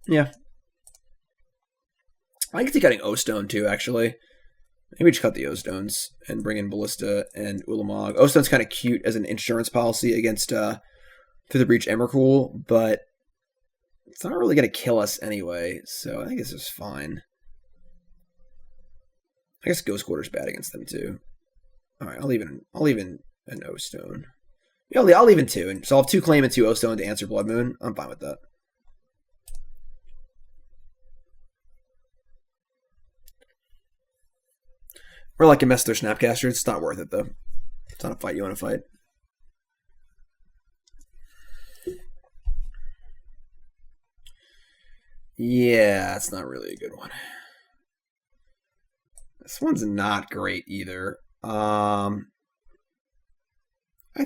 Yeah. I could see cutting O-Stone too, actually. Maybe just cut the O-Stones and bring in Ballista and Ulamog. O-Stone's kind of cute as an insurance policy against Through the Breach Emrakul, but it's not really going to kill us anyway, so I think this is fine. I guess Ghost Quarter's bad against them too. Alright, I'll leave in an O-Stone. Yeah, I'll leave in 2, and so I'll have 2 claim and 2 O-Stone to answer Blood Moon. I'm fine with that. Or like a mess their Snapcaster. It's not worth it though. It's not a fight you want to fight. Yeah, it's not really a good one. This one's not great either. I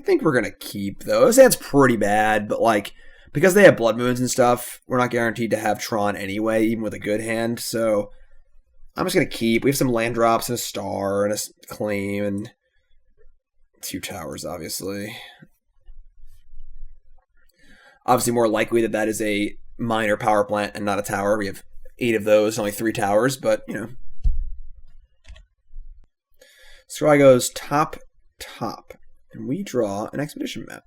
think we're gonna keep though. This hand's pretty bad, but because they have Blood Moons and stuff, we're not guaranteed to have Tron anyway, even with a good hand, so I'm just going to keep. We have some land drops and a star and a claim and 2 towers, obviously. Obviously more likely that that is a minor power plant and not a tower. We have 8 of those, only 3 towers, but, you know. Scry goes top, and we draw an expedition map.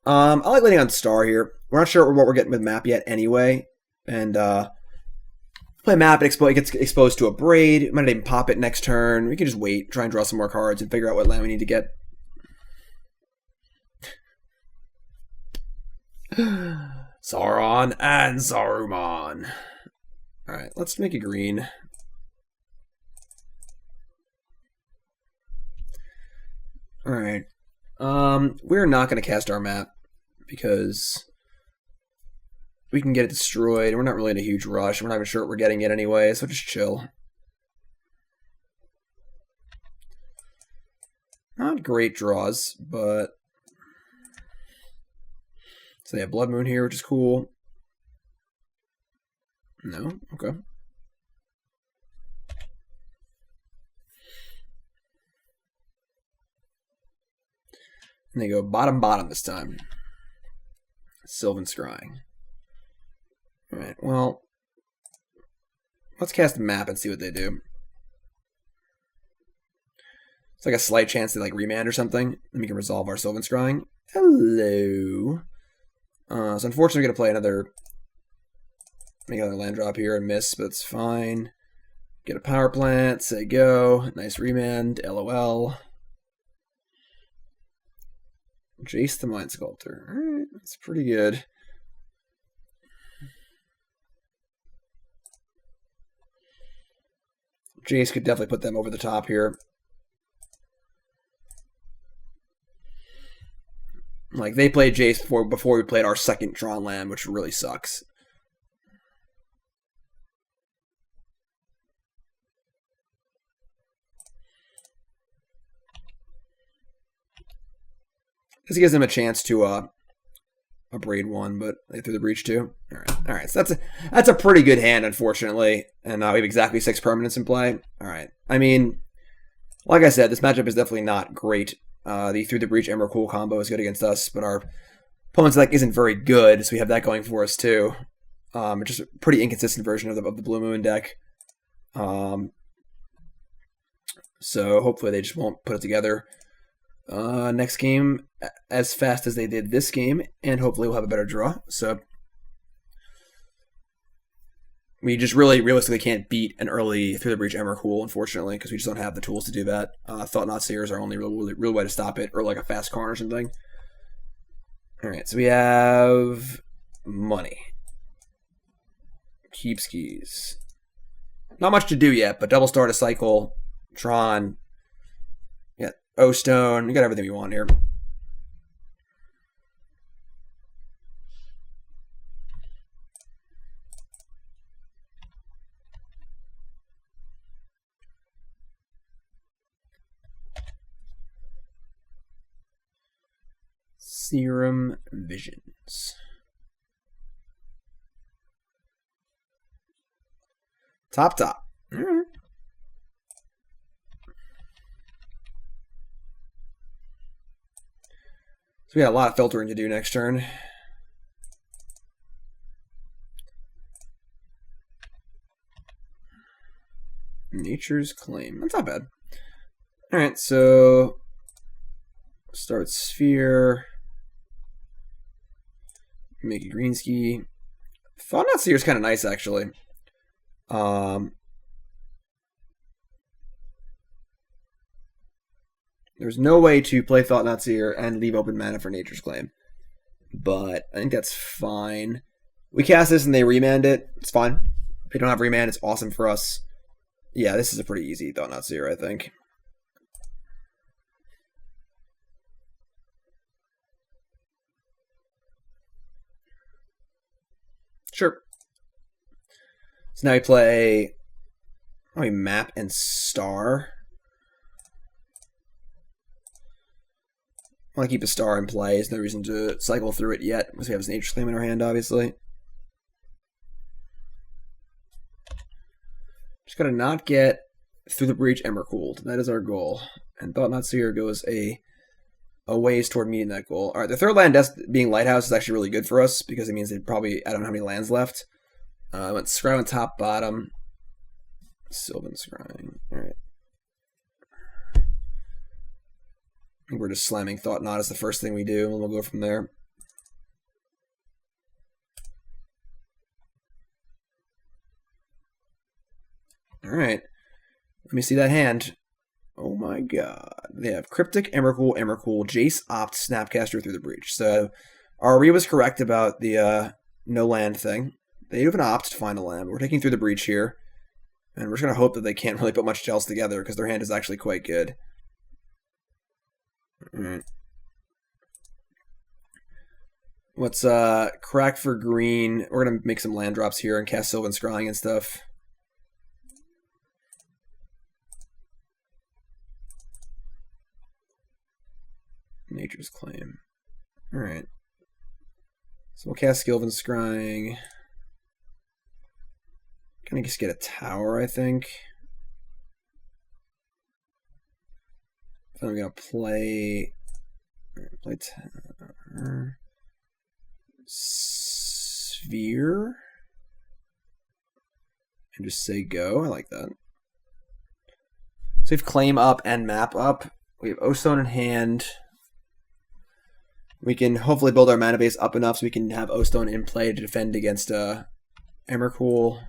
I like letting on Star here. We're not sure what we're getting with map yet anyway, and play map, it gets exposed to a Braid. We might not even pop it next turn. We can just wait, try and draw some more cards, and figure out what land we need to get. Sauron and Saruman. Alright, let's make it green. Alright. We're not going to cast our map because we can get it destroyed. We're not really in a huge rush. We're not even sure what we're getting yet anyway, so just chill. Not great draws, but so they have Blood Moon here, which is cool. No? Okay. And they go bottom this time. Sylvan Scrying. Alright, well, let's cast a map and see what they do. It's like a slight chance they like remand or something, and we can resolve our Sylvan Scrying. Hello. So unfortunately we're going to play make another land drop here and miss, but it's fine. Get a power plant, say go, nice remand, LOL. Jace the Mind Sculptor. Alright, that's pretty good. Jace could definitely put them over the top here. Like, they played Jace before we played our second Tron land, which really sucks. This gives them a chance to Braid one, but they threw the Breach too. All right. So that's a pretty good hand, unfortunately, and we have exactly 6 permanents in play. All right. I mean, like I said, this matchup is definitely not great. The Through the Breach Emrakul combo is good against us, but our opponent's deck isn't very good, so we have that going for us too. It's just a pretty inconsistent version of the Blue Moon deck. So hopefully they just won't put it together next game as fast as they did this game, and hopefully we'll have a better draw. So we just really realistically can't beat an early Through the Breach Emrakul, unfortunately, because we just don't have the tools to do that. Thought-Knot Seer is our only real way to stop it, or like a fast Karn or something. Alright, so we have money. Keep skis. Not much to do yet, but double star to cycle, Tron, yeah, O-Stone, we got everything we want here. Serum Visions. Top. All right. So we got a lot of filtering to do next turn. Nature's Claim. That's not bad. All right, so start Sphere. Make a green ski. Thought-Knot Seer is kind of nice, actually. There's no way to play Thought-Knot Seer and leave open mana for Nature's Claim. But I think that's fine. We cast this and they remand it. It's fine. If they don't have remand, it's awesome for us. Yeah, this is a pretty easy Thought-Knot Seer, I think. Sure. So now we play Map and Star. want to keep a star in play. There's no reason to cycle through it yet, unless we have an Nature's Claim in our hand, obviously. Just gotta not get through the breach Emmercooled. That is our goal. And Thought-Knot Seer goes a ways toward meeting that goal. Alright, the third land being Lighthouse is actually really good for us, because it means they probably, I don't know how many lands left. I went Scry on top, bottom. Sylvan Scrying. Alright. I think we're just slamming Thought-Knot as the first thing we do, and we'll go from there. Alright. Let me see that hand. Oh my god. They have Cryptic, Emmercool, Jace, Opt, Snapcaster through the breach. So, Ari was correct about the no land thing. They have an Opt to find a land. We're taking through the breach here. And we're just going to hope that they can't really put much else together, because their hand is actually quite good. Alright. Let's crack for green. We're going to make some land drops here and cast Sylvan Scrying and stuff. Nature's Claim. Alright. So we'll cast Sylvan Scrying. Gonna just get a tower, I think. Then I'm gonna play tower. Sphere. And just say go. I like that. So we have claim up and map up. We have O-Stone in hand. We can hopefully build our mana base up enough so we can have O-Stone in play to defend against Emmercool.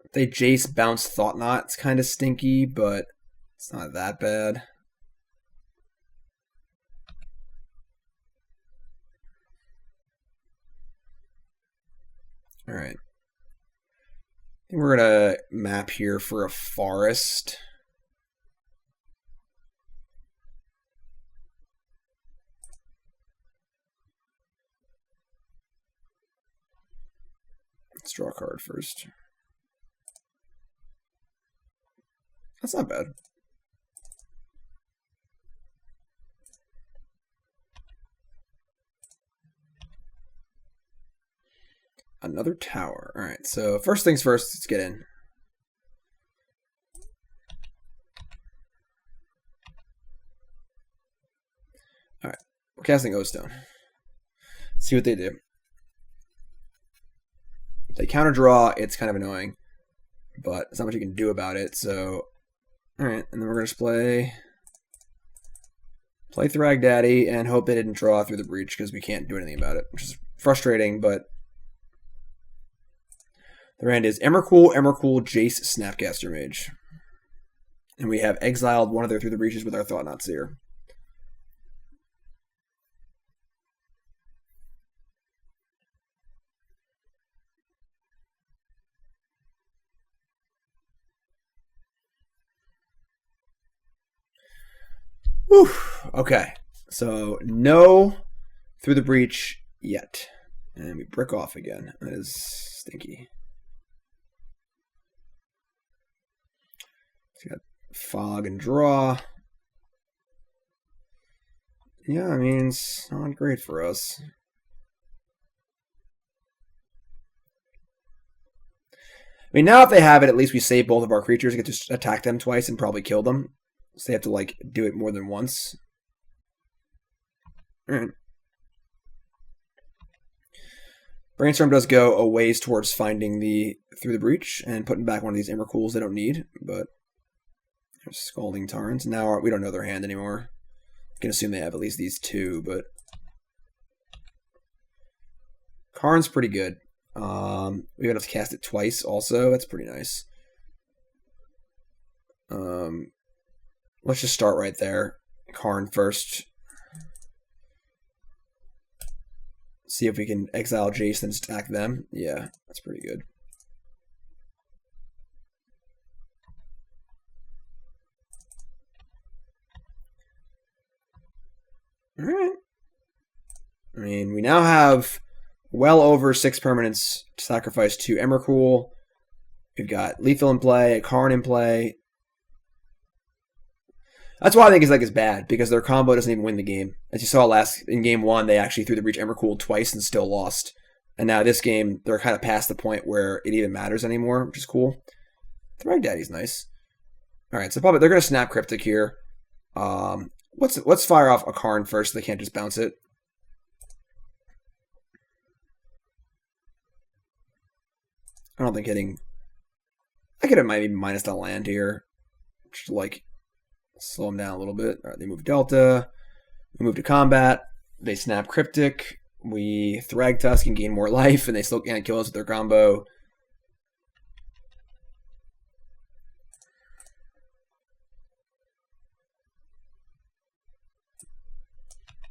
If they Jace bounce Thought-Knot, it's kind of stinky, but it's not that bad. Alright. I think we're going to map here for a forest. Let's draw a card first. That's not bad. Another tower. Alright, so first things first, let's get in. Alright, we're casting O-Stone. Let's see what they do. If they counter draw, it's kind of annoying, but there's not much you can do about it. So, alright, and then we're going to just play Thragdaddy and hope they didn't draw through the breach because we can't do anything about it, which is frustrating, but the hand is Emmercool, Jace, Snapcaster Mage. And we have exiled one of their through the breaches with our Thought-Knot Seer. Whew. Okay, so no through the breach yet. And we brick off again. That is stinky. So we got fog and draw. Yeah, I mean, it's not great for us. I mean, now if they have it, at least we save both of our creatures. We get to attack them twice and probably kill them. So they have to, like, do it more than once. Alright. Brainstorm does go a ways towards finding the through the breach and putting back one of these Emmercools they don't need, but there's Scalding Tarns. Now we don't know their hand anymore. I can assume they have at least these two, but Karn's pretty good. We have to cast it twice also. That's pretty nice. Let's just start right there. Karn first. See if we can exile Jace and stack them. Yeah, that's pretty good. Alright. I mean, we now have well over 6 permanents to sacrifice to Emmercool. We've got Lethal in play, a Karn in play. That's why I think it's bad, because their combo doesn't even win the game. As you saw in game 1, they actually threw the Breach Embercool twice and still lost. And now this game, they're kind of past the point where it even matters anymore, which is cool. Thragdaddy's nice. All right, so probably they're going to snap Cryptic here. Let's fire off a Karn first so they can't just bounce it. I don't think hitting... I could have maybe minus the land here. Just like slow them down a little bit. All right, they move Delta. We move to combat. They snap Cryptic. We Thragtusk and gain more life, and they still can't kill us with their combo.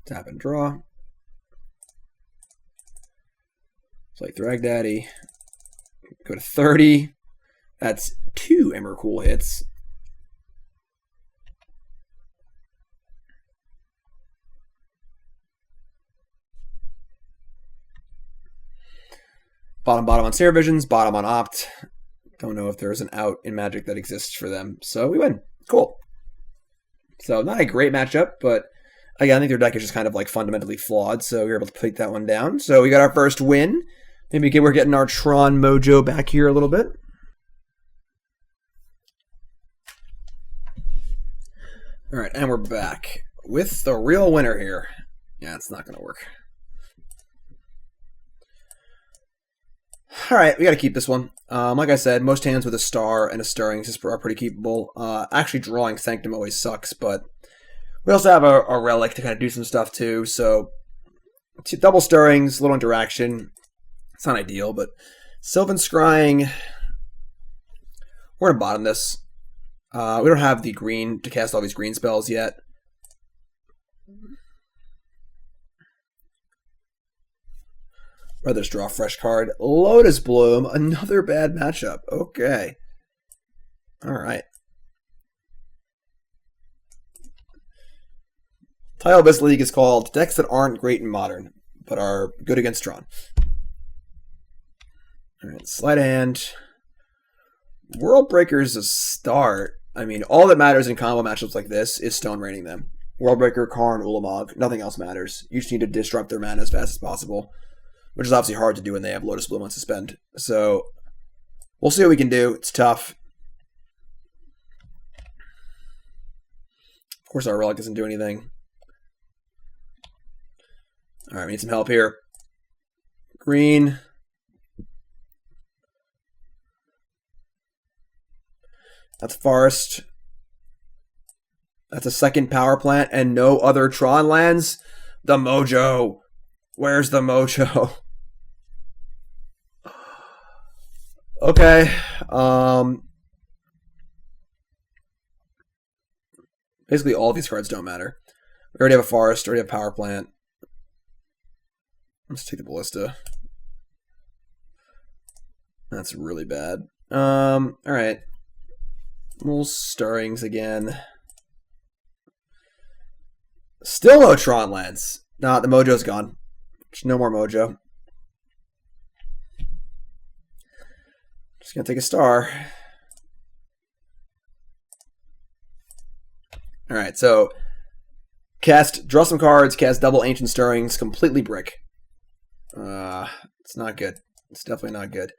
Tap and draw. Play Thragdaddy. Go to 30. That's 2 Embercool hits. Bottom on Snare Visions, bottom on Opt. Don't know if there's an out in Magic that exists for them. So we win. Cool. So not a great matchup, but again, I think their deck is just kind of like fundamentally flawed, so we were able to take that one down. So we got our first win. Maybe we're getting our Tron mojo back here a little bit. All right, and we're back with the real winner here. Yeah, it's not going to work. All right, we got to keep this one. Like I said, most hands with a Star and a Stirring are pretty keepable. Actually, drawing Sanctum always sucks, but we also have a Relic to kind of do some stuff too. So, double Stirrings, little interaction. It's not ideal, but Sylvan Scrying. We're going to bottom this. We don't have the green to cast all these green spells yet. Rather just draw a fresh card. Lotus Bloom, another bad matchup. Okay. All right. Title of this league is called Decks That Aren't Great in Modern, but are good against Tron. All right, sleight of hand. World Breaker's a start. I mean, all that matters in combo matchups like this is Stone Raining them. World Breaker, Karn, Ulamog, nothing else matters. You just need to disrupt their mana as fast as possible, which is obviously hard to do when they have Lotus Bloom on suspend. So we'll see what we can do. It's tough. Of course, our Relic doesn't do anything. All right, we need some help here. Green. That's Forest. That's a second power plant and no other Tron lands. The mojo. Where's the mojo? Okay. Basically, all of these cards don't matter. We already have a Forest, already have a power plant. Let's take the Ballista. That's really bad. All right. Little Stirrings again. Still no Tron lands. Nah, the mojo's gone. There's no more mojo. Just gonna take a star. Alright, so draw some cards, cast double Ancient Stirrings, completely brick. It's not good. It's definitely not good.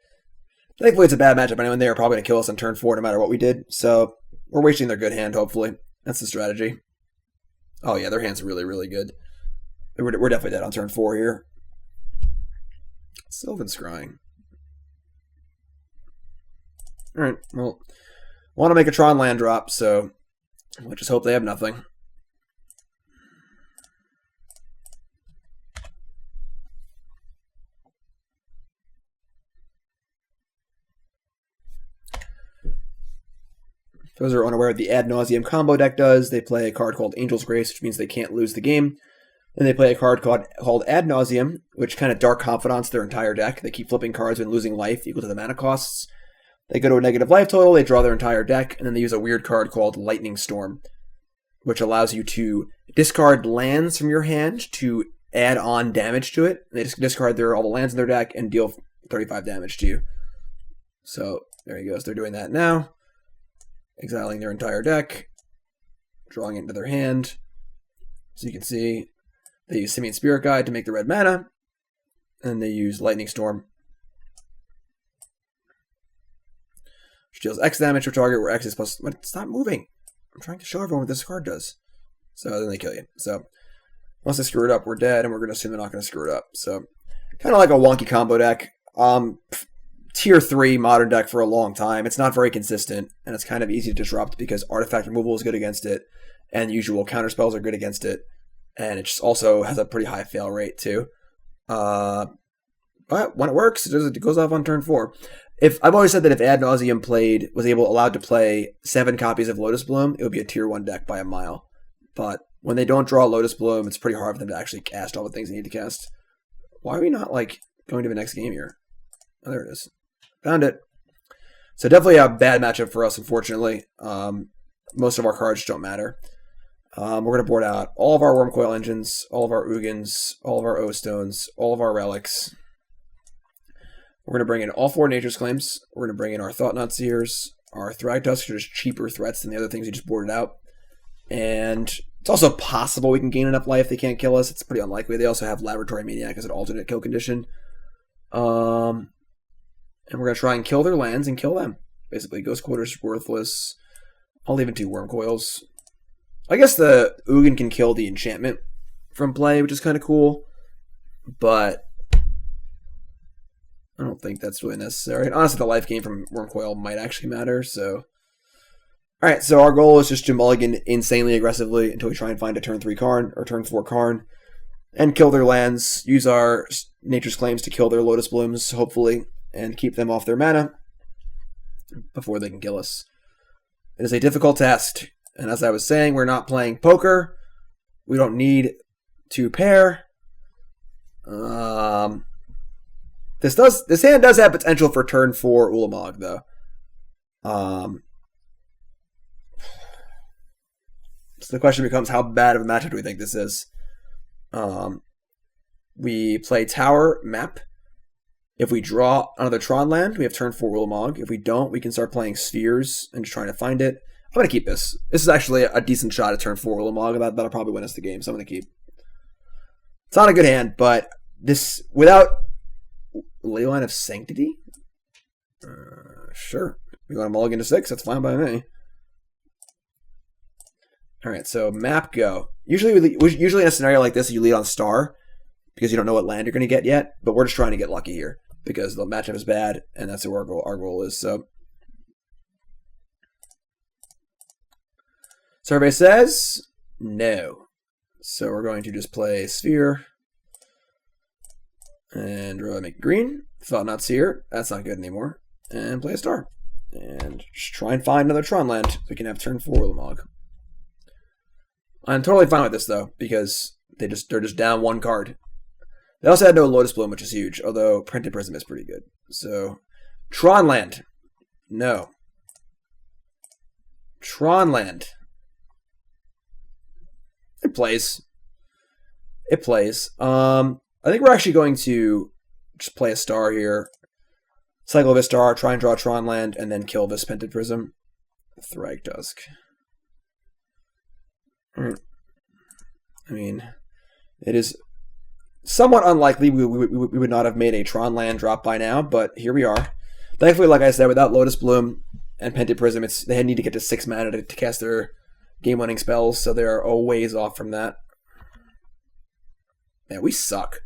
Thankfully, it's a bad matchup anyway. They are probably going to kill us on turn 4 no matter what we did. So we're wasting their good hand, hopefully. That's the strategy. Oh, yeah, their hand's really, really good. We're definitely dead on turn 4 here. Sylvan Scrying. All right, well, want to make a Tron land drop, so we'll just hope they have nothing. For those who are unaware of the Ad Nauseam combo deck does, they play a card called Angel's Grace, which means they can't lose the game. Then they play a card called Ad Nauseam, which kind of Dark Confidants their entire deck. They keep flipping cards when losing life equal to the mana costs. They go to a negative life total, they draw their entire deck, and then they use a weird card called Lightning Storm, which allows you to discard lands from your hand to add on damage to it. They just discard all the lands in their deck and deal 35 damage to you. So there he goes. They're doing that now. Exiling their entire deck. drawing it into their hand. So you can see they use Simian Spirit Guide to make the red mana, and they use Lightning Storm, which deals X damage per target, where X is plus... Stop moving! I'm trying to show everyone what this card does. So then they kill you. So once they screw it up, we're dead, and we're going to assume they're not going to screw it up. So kind of like a wonky combo deck. Tier 3 modern deck for a long time. It's not very consistent, and it's kind of easy to disrupt because artifact removal is good against it, and usual counterspells are good against it, and it just also has a pretty high fail rate too. But when it works, it goes off on turn 4. I've always said that if Ad Nauseam was allowed to play 7 copies of Lotus Bloom, it would be a tier 1 deck by a mile. But when they don't draw Lotus Bloom, it's pretty hard for them to actually cast all the things they need to cast. Why are we not going to the next game here? Oh, there it is. Found it. So definitely a bad matchup for us, unfortunately. Most of our cards don't matter. We're going to board out all of our Wurmcoil Engines, all of our Ugins, all of our O-Stones, all of our Relics. We're going to bring in all 4 Nature's Claims. We're going to bring in our Thought-Knot Seers, our Thragtusk, which are just cheaper threats than the other things we just boarded out. And it's also possible we can gain enough life they can't kill us. It's pretty unlikely. They also have Laboratory Maniac as an alternate kill condition. And we're going to try and kill their lands and kill them. Basically, Ghost Quarters is worthless. I'll leave in 2 Wurmcoils. I guess the Ugin can kill the enchantment from play, which is kind of cool. But I don't think that's really necessary. And honestly, the life gain from Wurmcoil might actually matter, so... Alright, so our goal is just to mulligan insanely aggressively until we try and find a turn 3 Karn, or turn 4 Karn, and kill their lands, use our Nature's Claims to kill their Lotus Blooms, hopefully, and keep them off their mana before they can kill us. It is a difficult task, and as I was saying, we're not playing poker. We don't need to pair. This hand does have potential for turn 4 Ulamog, though. So the question becomes, how bad of a matchup do we think this is? We play Tower, Map. If we draw another Tron land, we have turn 4 Ulamog. If we don't, we can start playing Spheres and just trying to find it. I'm going to keep this. This is actually a decent shot at turn 4 Ulamog. That'll probably win us the game, so I'm going to keep. It's not a good hand, but this, without Leyline of Sanctity? Sure. We want to mulligan to 6, that's fine by me. Alright, so map go. Usually in a scenario like this, you lead on Star, because you don't know what land you're going to get yet, but we're just trying to get lucky here, because the matchup is bad, and that's what our goal is. So, survey says no. So we're going to just play Sphere, and really make green. Thought-Knot Seer, that's not good anymore, and play a Star. And just try and find another Tron land, so we can have turn 4 Ulamog. I'm totally fine with this, though, because they're just down 1 card. They also had no Lotus Bloom, which is huge, although Printed Prism is pretty good. So, Tron land. No. Tron land. It plays. It plays. I think we're actually going to just play a Star here. Cycle this Star, try and draw Tron land, and then kill this Printed Prism. Thragtusk. I mean, it is somewhat unlikely we would not have made a Tron land drop by now, but here we are. Thankfully, like I said, without Lotus Bloom and Printed Prism, they need to get to 6 mana to cast their game-winning spells, so they're a ways off from that. Man, we suck.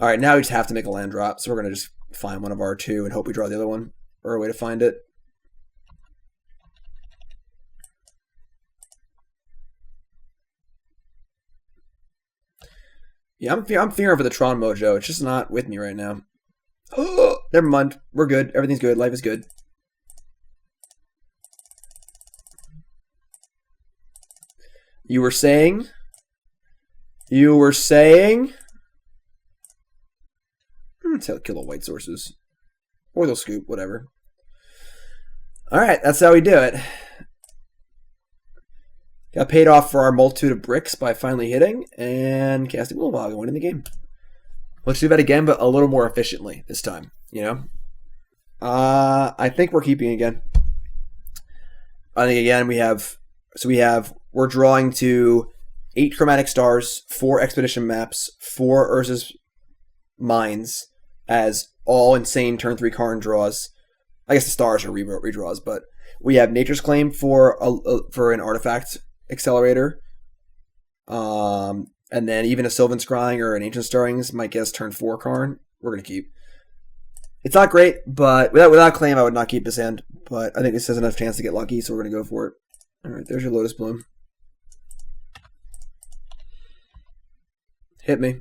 Alright, now we just have to make a land drop, so we're going to just find one of our 2 and hope we draw the other one, or a way to find it. Yeah, I'm fearing for the Tron mojo. It's just not with me right now. Oh, never mind. We're good. Everything's good. Life is good. You were saying? You were saying? Let's kill the white sources. Or they'll scoop, whatever. Alright, that's how we do it. Got paid off for our multitude of bricks by finally hitting and casting Ulamog and winning the game. Let's do that again, but a little more efficiently this time, you know? I think we're keeping again. I think again we're drawing to 8 Chromatic Stars, 4 Expedition Maps, 4 Urza's Mines as all insane turn 3 Karn draws. I guess the stars are redraws, but we have Nature's Claim for an artifact accelerator. And then even a Sylvan Scrying or an Ancient Stirrings might get us turn 4 Karn. We're going to keep. It's not great, but without claim, I would not keep this hand. But I think this has enough chance to get lucky, so we're going to go for it. All right, there's your Lotus Bloom. Hit me.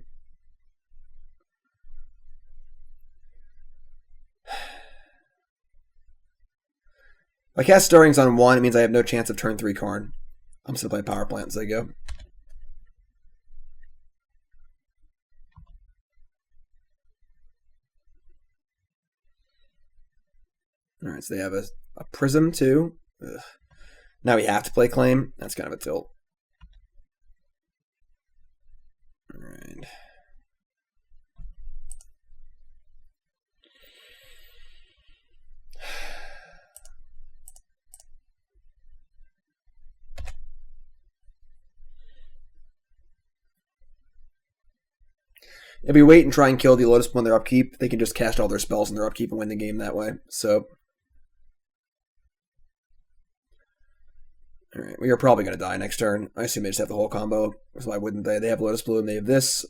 If I cast Stirrings on 1, it means I have no chance of turn 3 Karn. I'm just going to play Power Plant as I go. Alright, so they have a Prism too. Ugh. Now we have to play Claim. That's kind of a tilt. Alright. If we wait and try and kill the Lotus Bloom on their upkeep, they can just cast all their spells in their upkeep and win the game that way. So, alright, we are probably going to die next turn. I assume they just have the whole combo. So why wouldn't they? They have Lotus Bloom, they have this.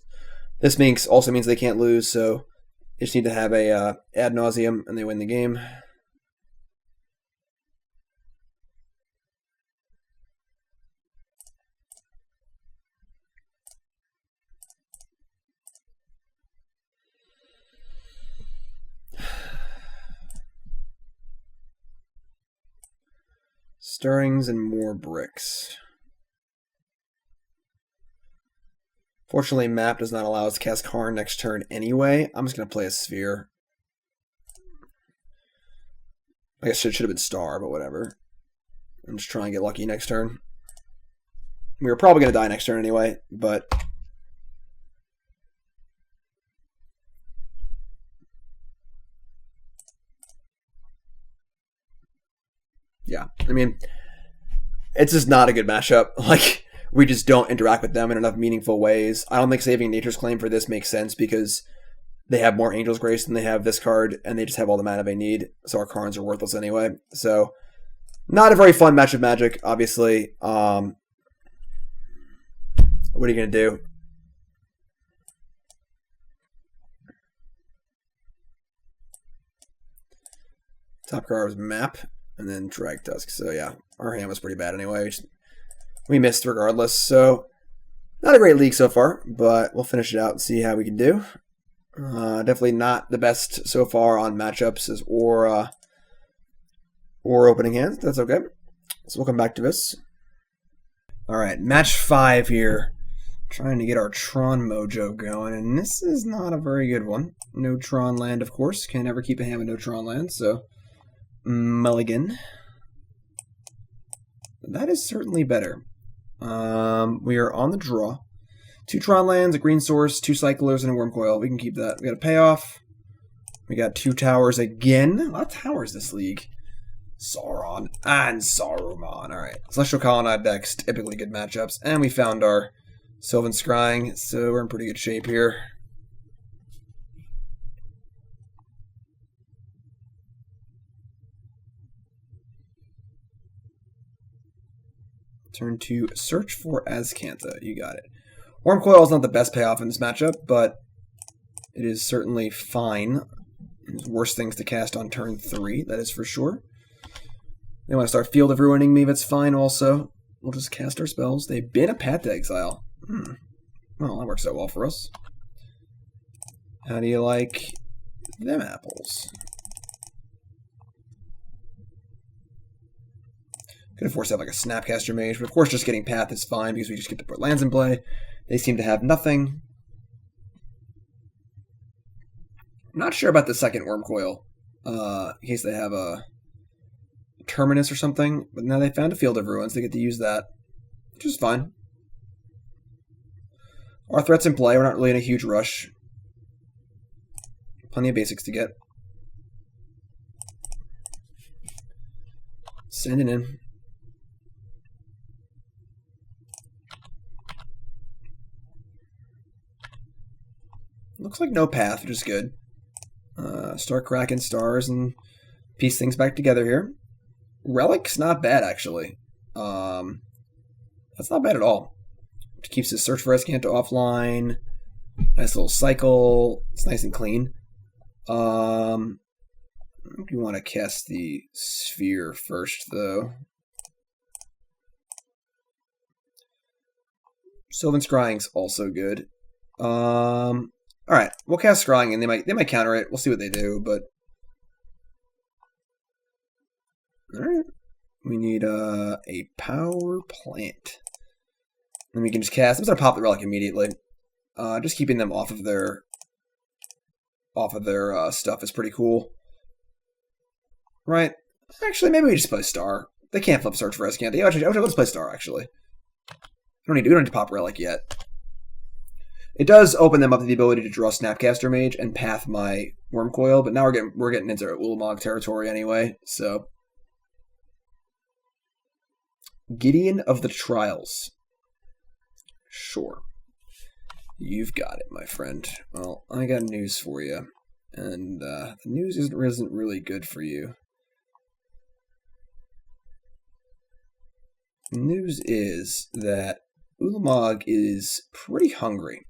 This also means they can't lose, so they just need to have a ad nauseum and they win the game. Stirrings and more bricks. Fortunately, map does not allow us to cast Karn next turn anyway. I'm just going to play a Sphere. I guess it should have been Star, but whatever. I'm just trying to get lucky next turn. We were probably going to die next turn anyway, but... yeah, I mean, it's just not a good matchup. Like, we just don't interact with them in enough meaningful ways. I don't think saving Nature's Claim for this makes sense because they have more Angel's Grace than they have this card, and they just have all the mana they need, so our Karns are worthless anyway. So, not a very fun match of Magic, obviously. What are you going to do? Top card was Map. And then Thragtusk. So yeah, our hand was pretty bad anyway. We missed regardless. So not a great league so far, but we'll finish it out and see how we can do. Definitely not the best so far on matchups or opening hands. That's okay. So we'll come back to this. All right, match 5 here. Trying to get our Tron mojo going, and this is not a very good one. No Tron land, of course. Can never keep a hand with no Tron land, so... mulligan. That is certainly better. We are on the draw. 2 Tron lands, a green source, 2 cyclers, and a Wurmcoil. We can keep that. We got a payoff. We got 2 towers again. A lot of towers this league. Sauron and Saruman. Alright. Celestial Colonnade decks, typically good matchups. And we found our Sylvan Scrying, so we're in pretty good shape here. Turn to search for Azcanta. You got it. Wurmcoil is not the best payoff in this matchup, but it is certainly fine. There's worse things to cast on turn 3, that is for sure. They want to start Field of Ruining me, that's fine also. We'll just cast our spells. They ban a Path to Exile. Well, that works out well for us. How do you like them apples? Could have forced to have like a Snapcaster Mage, but of course just getting Path is fine because we just get to put lands in play. They seem to have nothing. I'm not sure about the second Wurmcoil, in case they have a Terminus or something, but now they found a Field of Ruins, they get to use that, which is fine. Our threat's in play, we're not really in a huge rush. Plenty of basics to get. Send it in. Looks like no path, which is good. Start cracking stars and piece things back together here. Relic's not bad, actually. That's not bad at all. It keeps his Search for Escanto offline. Nice little cycle. It's nice and clean. You want to cast the Sphere first, though. Sylvan Scrying's also good. Alright, we'll cast Scrying and they might counter it. We'll see what they do, but alright. We need a power plant. Then we can just cast. I'm just gonna pop the relic immediately. Just keeping them off of their stuff is pretty cool. Right? Actually, maybe we just play Star. They can't flip Search for Escanto. Yeah, actually, let's play Star, actually. We don't need to pop Relic yet. It does open them up to the ability to draw Snapcaster Mage and path my Wurmcoil, but now we're getting into Ulamog territory anyway, so. Gideon of the Trials. Sure. You've got it, my friend. Well, I got news for you. And the news isn't really good for you. The news is that Ulamog is pretty hungry.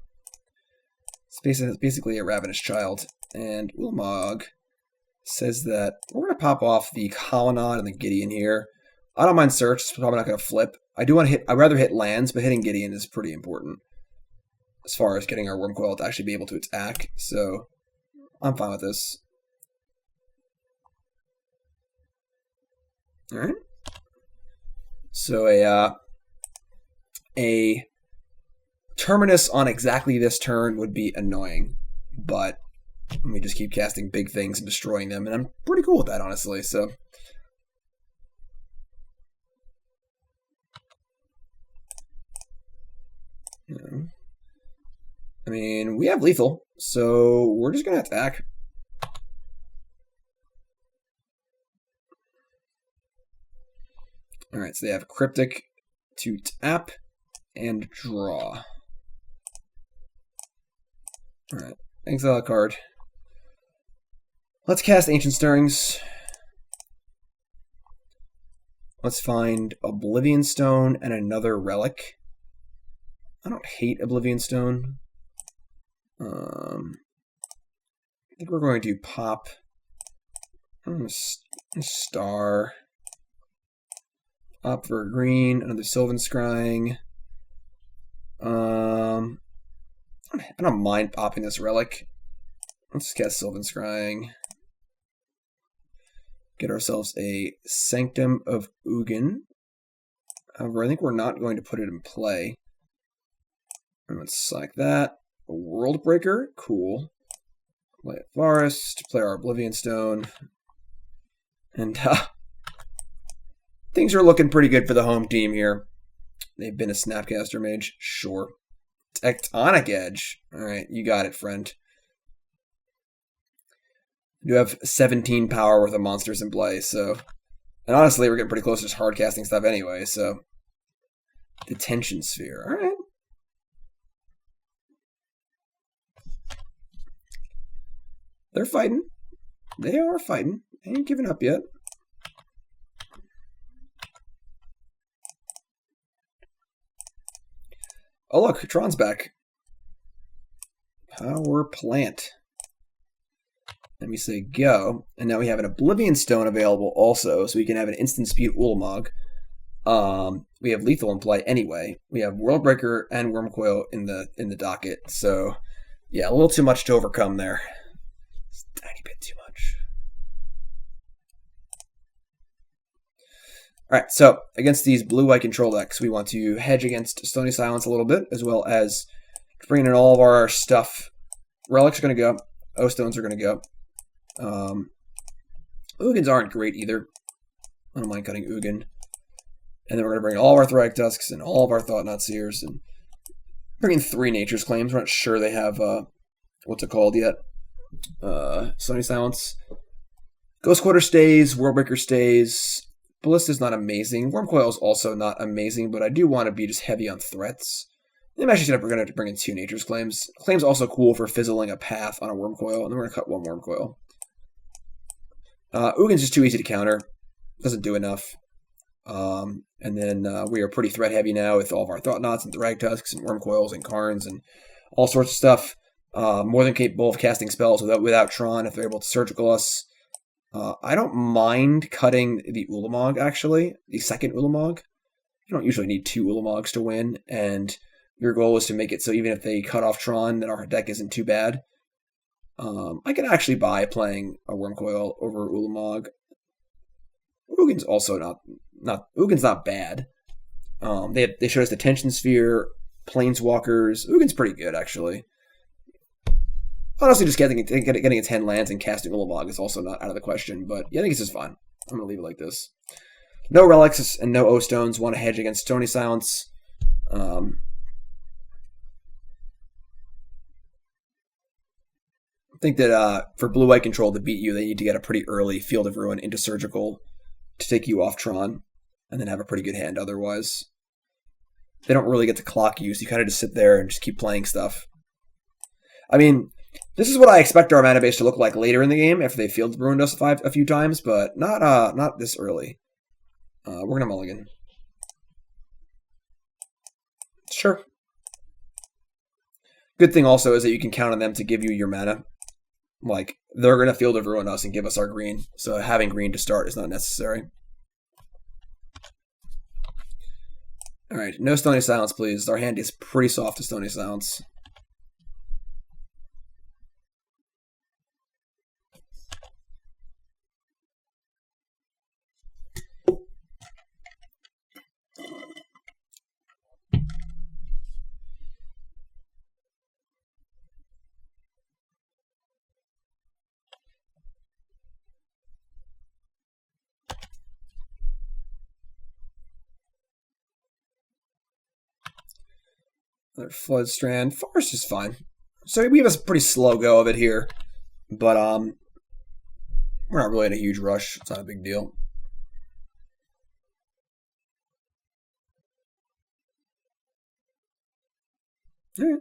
It's basically a ravenous child. And Ulamog says that we're going to pop off the Colonnade and the Gideon here. I don't mind Search. It's probably not going to flip. I'd rather hit lands, but hitting Gideon is pretty important as far as getting our Wurmcoil to actually be able to attack. So I'm fine with this. All right. So a Terminus on exactly this turn would be annoying, but we just keep casting big things and destroying them, and I'm pretty cool with that, honestly. So. I mean, we have lethal, so we're just going to attack. Alright, so they have Cryptic to tap and draw. Alright, exile a card. Let's cast Ancient Stirrings. Let's find Oblivion Stone and another Relic. I don't hate Oblivion Stone. I think we're going to pop a Star. Up for green, another Sylvan Scrying. I don't mind popping this Relic. Let's cast Sylvan Scrying. Get ourselves a Sanctum of Ugin. However, I think we're not going to put it in play. Let's select that. A World Breaker, cool. Play a Forest, play our Oblivion Stone. And things are looking pretty good for the home team here. They've been a Snapcaster Mage, sure. Tectonic Edge. Alright, you got it, friend. You have 17 power worth of monsters in play, so. And honestly, we're getting pretty close to just hard casting stuff anyway, so. Detention Sphere, alright. They're fighting. They are fighting. They ain't giving up yet. Oh look, Tron's back. Power plant. Let me say go. And now we have an Oblivion Stone available also, so we can have an instant speed Ulamog. We have lethal in play anyway. We have World Breaker and Wurmcoil in the docket. So yeah, a little too much to overcome there. It's a tiny bit too much. Alright, so against these blue-white control decks, we want to hedge against Stony Silence a little bit, as well as bringing in all of our stuff. Relics are going to go. O-Stones are going to go. Ugins aren't great either. I don't mind cutting Ugin. And then we're going to bring all of our Thragtusks and all of our Thought-Knot Seers and bring in 3 Nature's Claims. We're not sure they have, what's it called yet? Stony Silence. Ghost Quarter stays, Worldbreaker stays. Ballista's not amazing. Wurmcoil is also not amazing, but I do want to be just heavy on threats. I'm actually going to bring in 2 Nature's Claims. Claim's also cool for fizzling a path on a Wurmcoil, and then we're going to cut 1 Wurmcoil. Ugin's just too easy to counter. Doesn't do enough. And then we are pretty threat heavy now with all of our Thought-Knots and Thragtusks and Wurmcoils and Karns and all sorts of stuff. More than capable of casting spells without Tron if they're able to surgical us. I don't mind cutting the Ulamog, actually. The second Ulamog. You don't usually need 2 Ulamogs to win, and your goal is to make it so even if they cut off Tron, that our deck isn't too bad. I could actually buy playing a Wurmcoil over Ulamog. Ugin's also Ugin's not bad. They showed us the Tension Sphere, Planeswalkers. Ugin's pretty good, actually. Honestly, just getting its 10 lands and casting Ulamog is also not out of the question, but yeah, I think this is fine. I'm going to leave it like this. No Relics and no O-Stones. Want to hedge against Stony Silence. I think that for blue-white control to beat you, they need to get a pretty early Field of Ruin into Surgical to take you off Tron, and then have a pretty good hand otherwise. They don't really get to clock you, so you kind of just sit there and just keep playing stuff. I mean, this is what I expect our mana base to look like later in the game after they Field of Ruined us a few times, but not this early. We're going to mulligan. Sure. Good thing also is that you can count on them to give you your mana. Like, they're going to Field of Ruin us and give us our green, so having green to start is not necessary. Alright, no Stony Silence, please. Our hand is pretty soft to Stony Silence. Another Flood Strand. Forest is fine. So we have a pretty slow go of it here. But we're not really in a huge rush. It's not a big deal. Alright.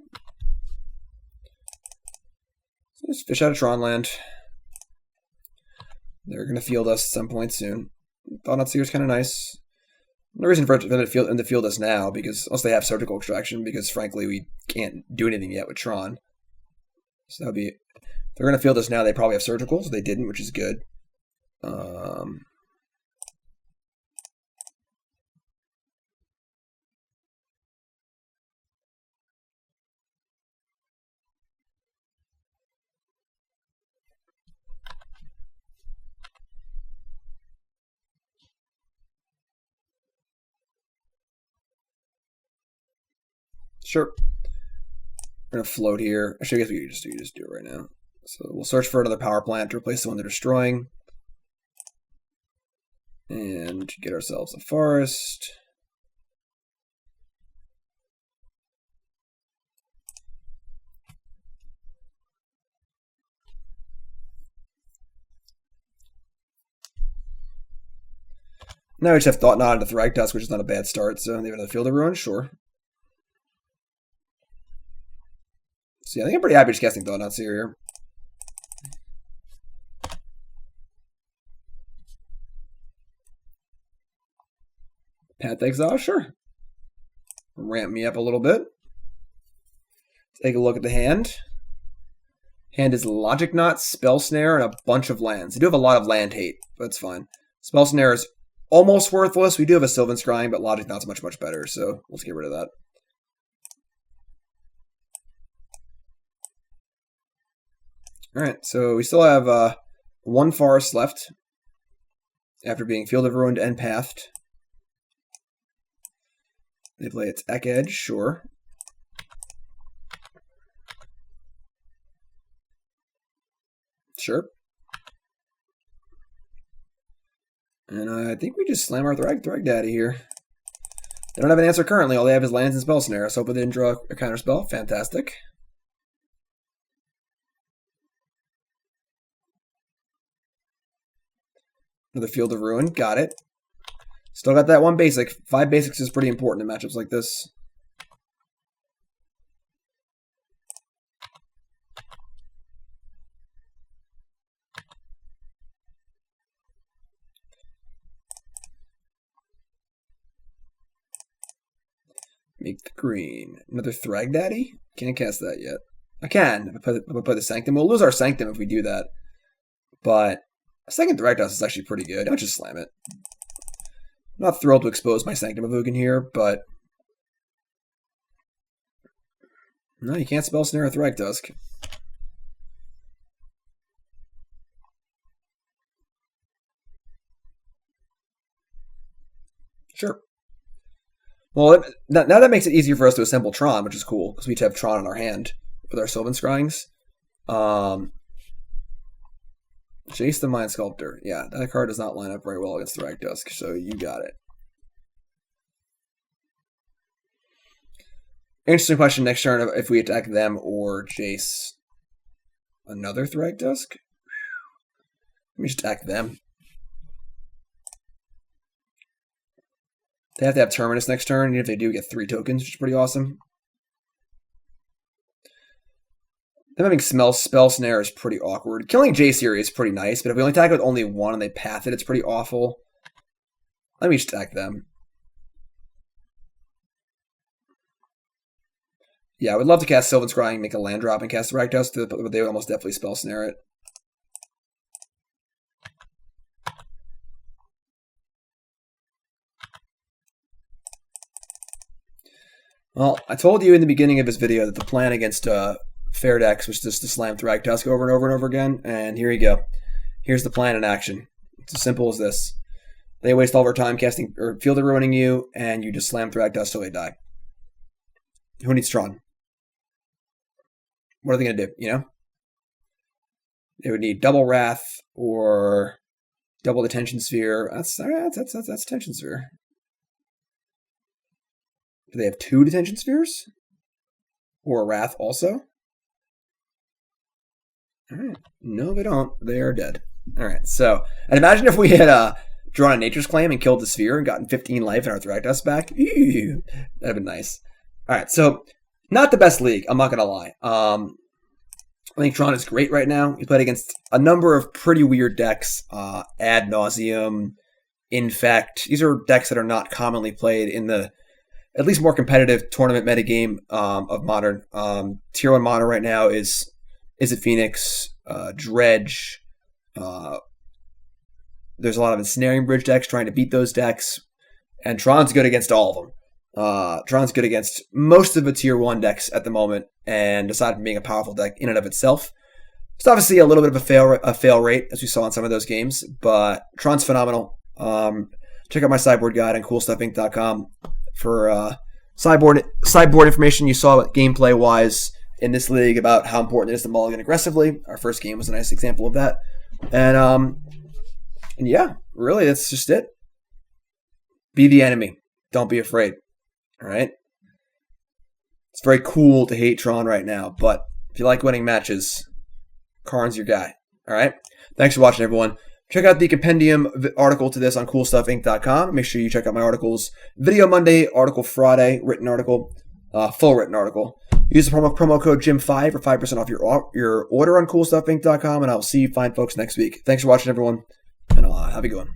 So let's fish out of Tron land. They're going to field us at some point soon. Thought-Knot Seer is kind of nice. No reason for them to field us now, because unless they have Surgical Extraction, because frankly we can't do anything yet with Tron. So that would be... If they're going to field us now, they probably have Surgical, so they didn't, which is good. Sure. We're going to float here. Actually, I guess we can just do it right now. So we'll search for another power plant to replace the one they're destroying. And get ourselves a forest. Now we just have Thought-Knot into Thragtusk, which is not a bad start. So they have another Field of Ruin, sure. So yeah, I think I'm pretty happy just casting Thought-Knot Seer here. Path Exile, sure. Ramp me up a little bit. Take a look at the hand. Hand is Logic Knot, Spell Snare, and a bunch of lands. They do have a lot of land hate, but that's fine. Spell Snare is almost worthless. We do have a Sylvan Scrying, but Logic Knot's much, much better, so let's get rid of that. Alright, so we still have 1 forest left after being Field of Ruined and Pathed. They play its Ek Edge, sure. Sure. And I think we just slam our Thrag Daddy here. They don't have an answer currently. All they have is lands and Spell Snare. So hoping they didn't draw a counter spell. Fantastic. Another Field of Ruin. Got it. Still got that 1 basic. 5 basics is pretty important in matchups like this. Make the green. Another Thragdaddy? Can't cast that yet. I can. If I put the Sanctum. We'll lose our Sanctum if we do that. But a second Thragtusk is actually pretty good. I'll just slam it. I'm not thrilled to expose my Sanctum of Ugin here, but... No, you can't spell snare a Thragtusk. Sure. Well, now that makes it easier for us to assemble Tron, which is cool, because we have Tron in our hand with our Sylvan Scryings. Jace the Mind Sculptor. Yeah, that card does not line up very well against Thragtusk, so you got it. Interesting question next turn if we attack them or Jace. Another Thragtusk? Let me just attack them. They have to have Terminus next turn, and if they do, get 3 tokens, which is pretty awesome. Them having Spell Snare is pretty awkward. Killing Jace here is pretty nice, but if we only attack with only one and they path it, it's pretty awful. Let me just attack them. Yeah, I would love to cast Sylvan Scrying, make a land drop, and cast Thragtusk, but they would almost definitely Spell Snare it. Well, I told you in the beginning of this video that the plan against fair decks was just to slam Thragtusk over and over and over again, and here you go. Here's the plan in action. It's as simple as this. They waste all of our time casting or Field of Ruining you, and you just slam Thragtusk till they die. Who needs Tron? What are they going to do, you know? They would need double Wrath or double the Tension Sphere. That's Tension Sphere. Do they have 2 Detention Spheres? Or a Wrath also? Alright. No, they don't. They are dead. Alright, so... And imagine if we had drawn a Nature's Claim and killed the Sphere and gotten 15 life and our Thragtusk back. Ew, that'd been nice. Alright, so... Not the best league, I'm not going to lie. I think Tron is great right now. He played against a number of pretty weird decks. Ad Nauseam, Infect. These are decks that are not commonly played in the... at least more competitive tournament metagame of Modern. Tier 1 Modern right now is it Phoenix, Dredge. There's a lot of Ensnaring Bridge decks trying to beat those decks. And Tron's good against all of them. Tron's good against most of the Tier 1 decks at the moment. And aside from being a powerful deck in and of itself, it's obviously a little bit of a fail rate, as we saw in some of those games. But Tron's phenomenal. Check out my sideboard guide on CoolStuffInc.com. For sideboard information. You saw gameplay-wise in this league about how important it is to mulligan aggressively. Our first game was a nice example of that. And yeah, really, that's just it. Be the enemy. Don't be afraid. All right? It's very cool to hate Tron right now, but if you like winning matches, Karn's your guy. All right? Thanks for watching, everyone. Check out the compendium article to this on CoolStuffInc.com. Make sure you check out my articles. Video Monday, article Friday, written article, full written article. Use the promo code JIM5 for 5% off your order on CoolStuffInc.com, and I'll see you fine folks next week. Thanks for watching, everyone, and have a good one.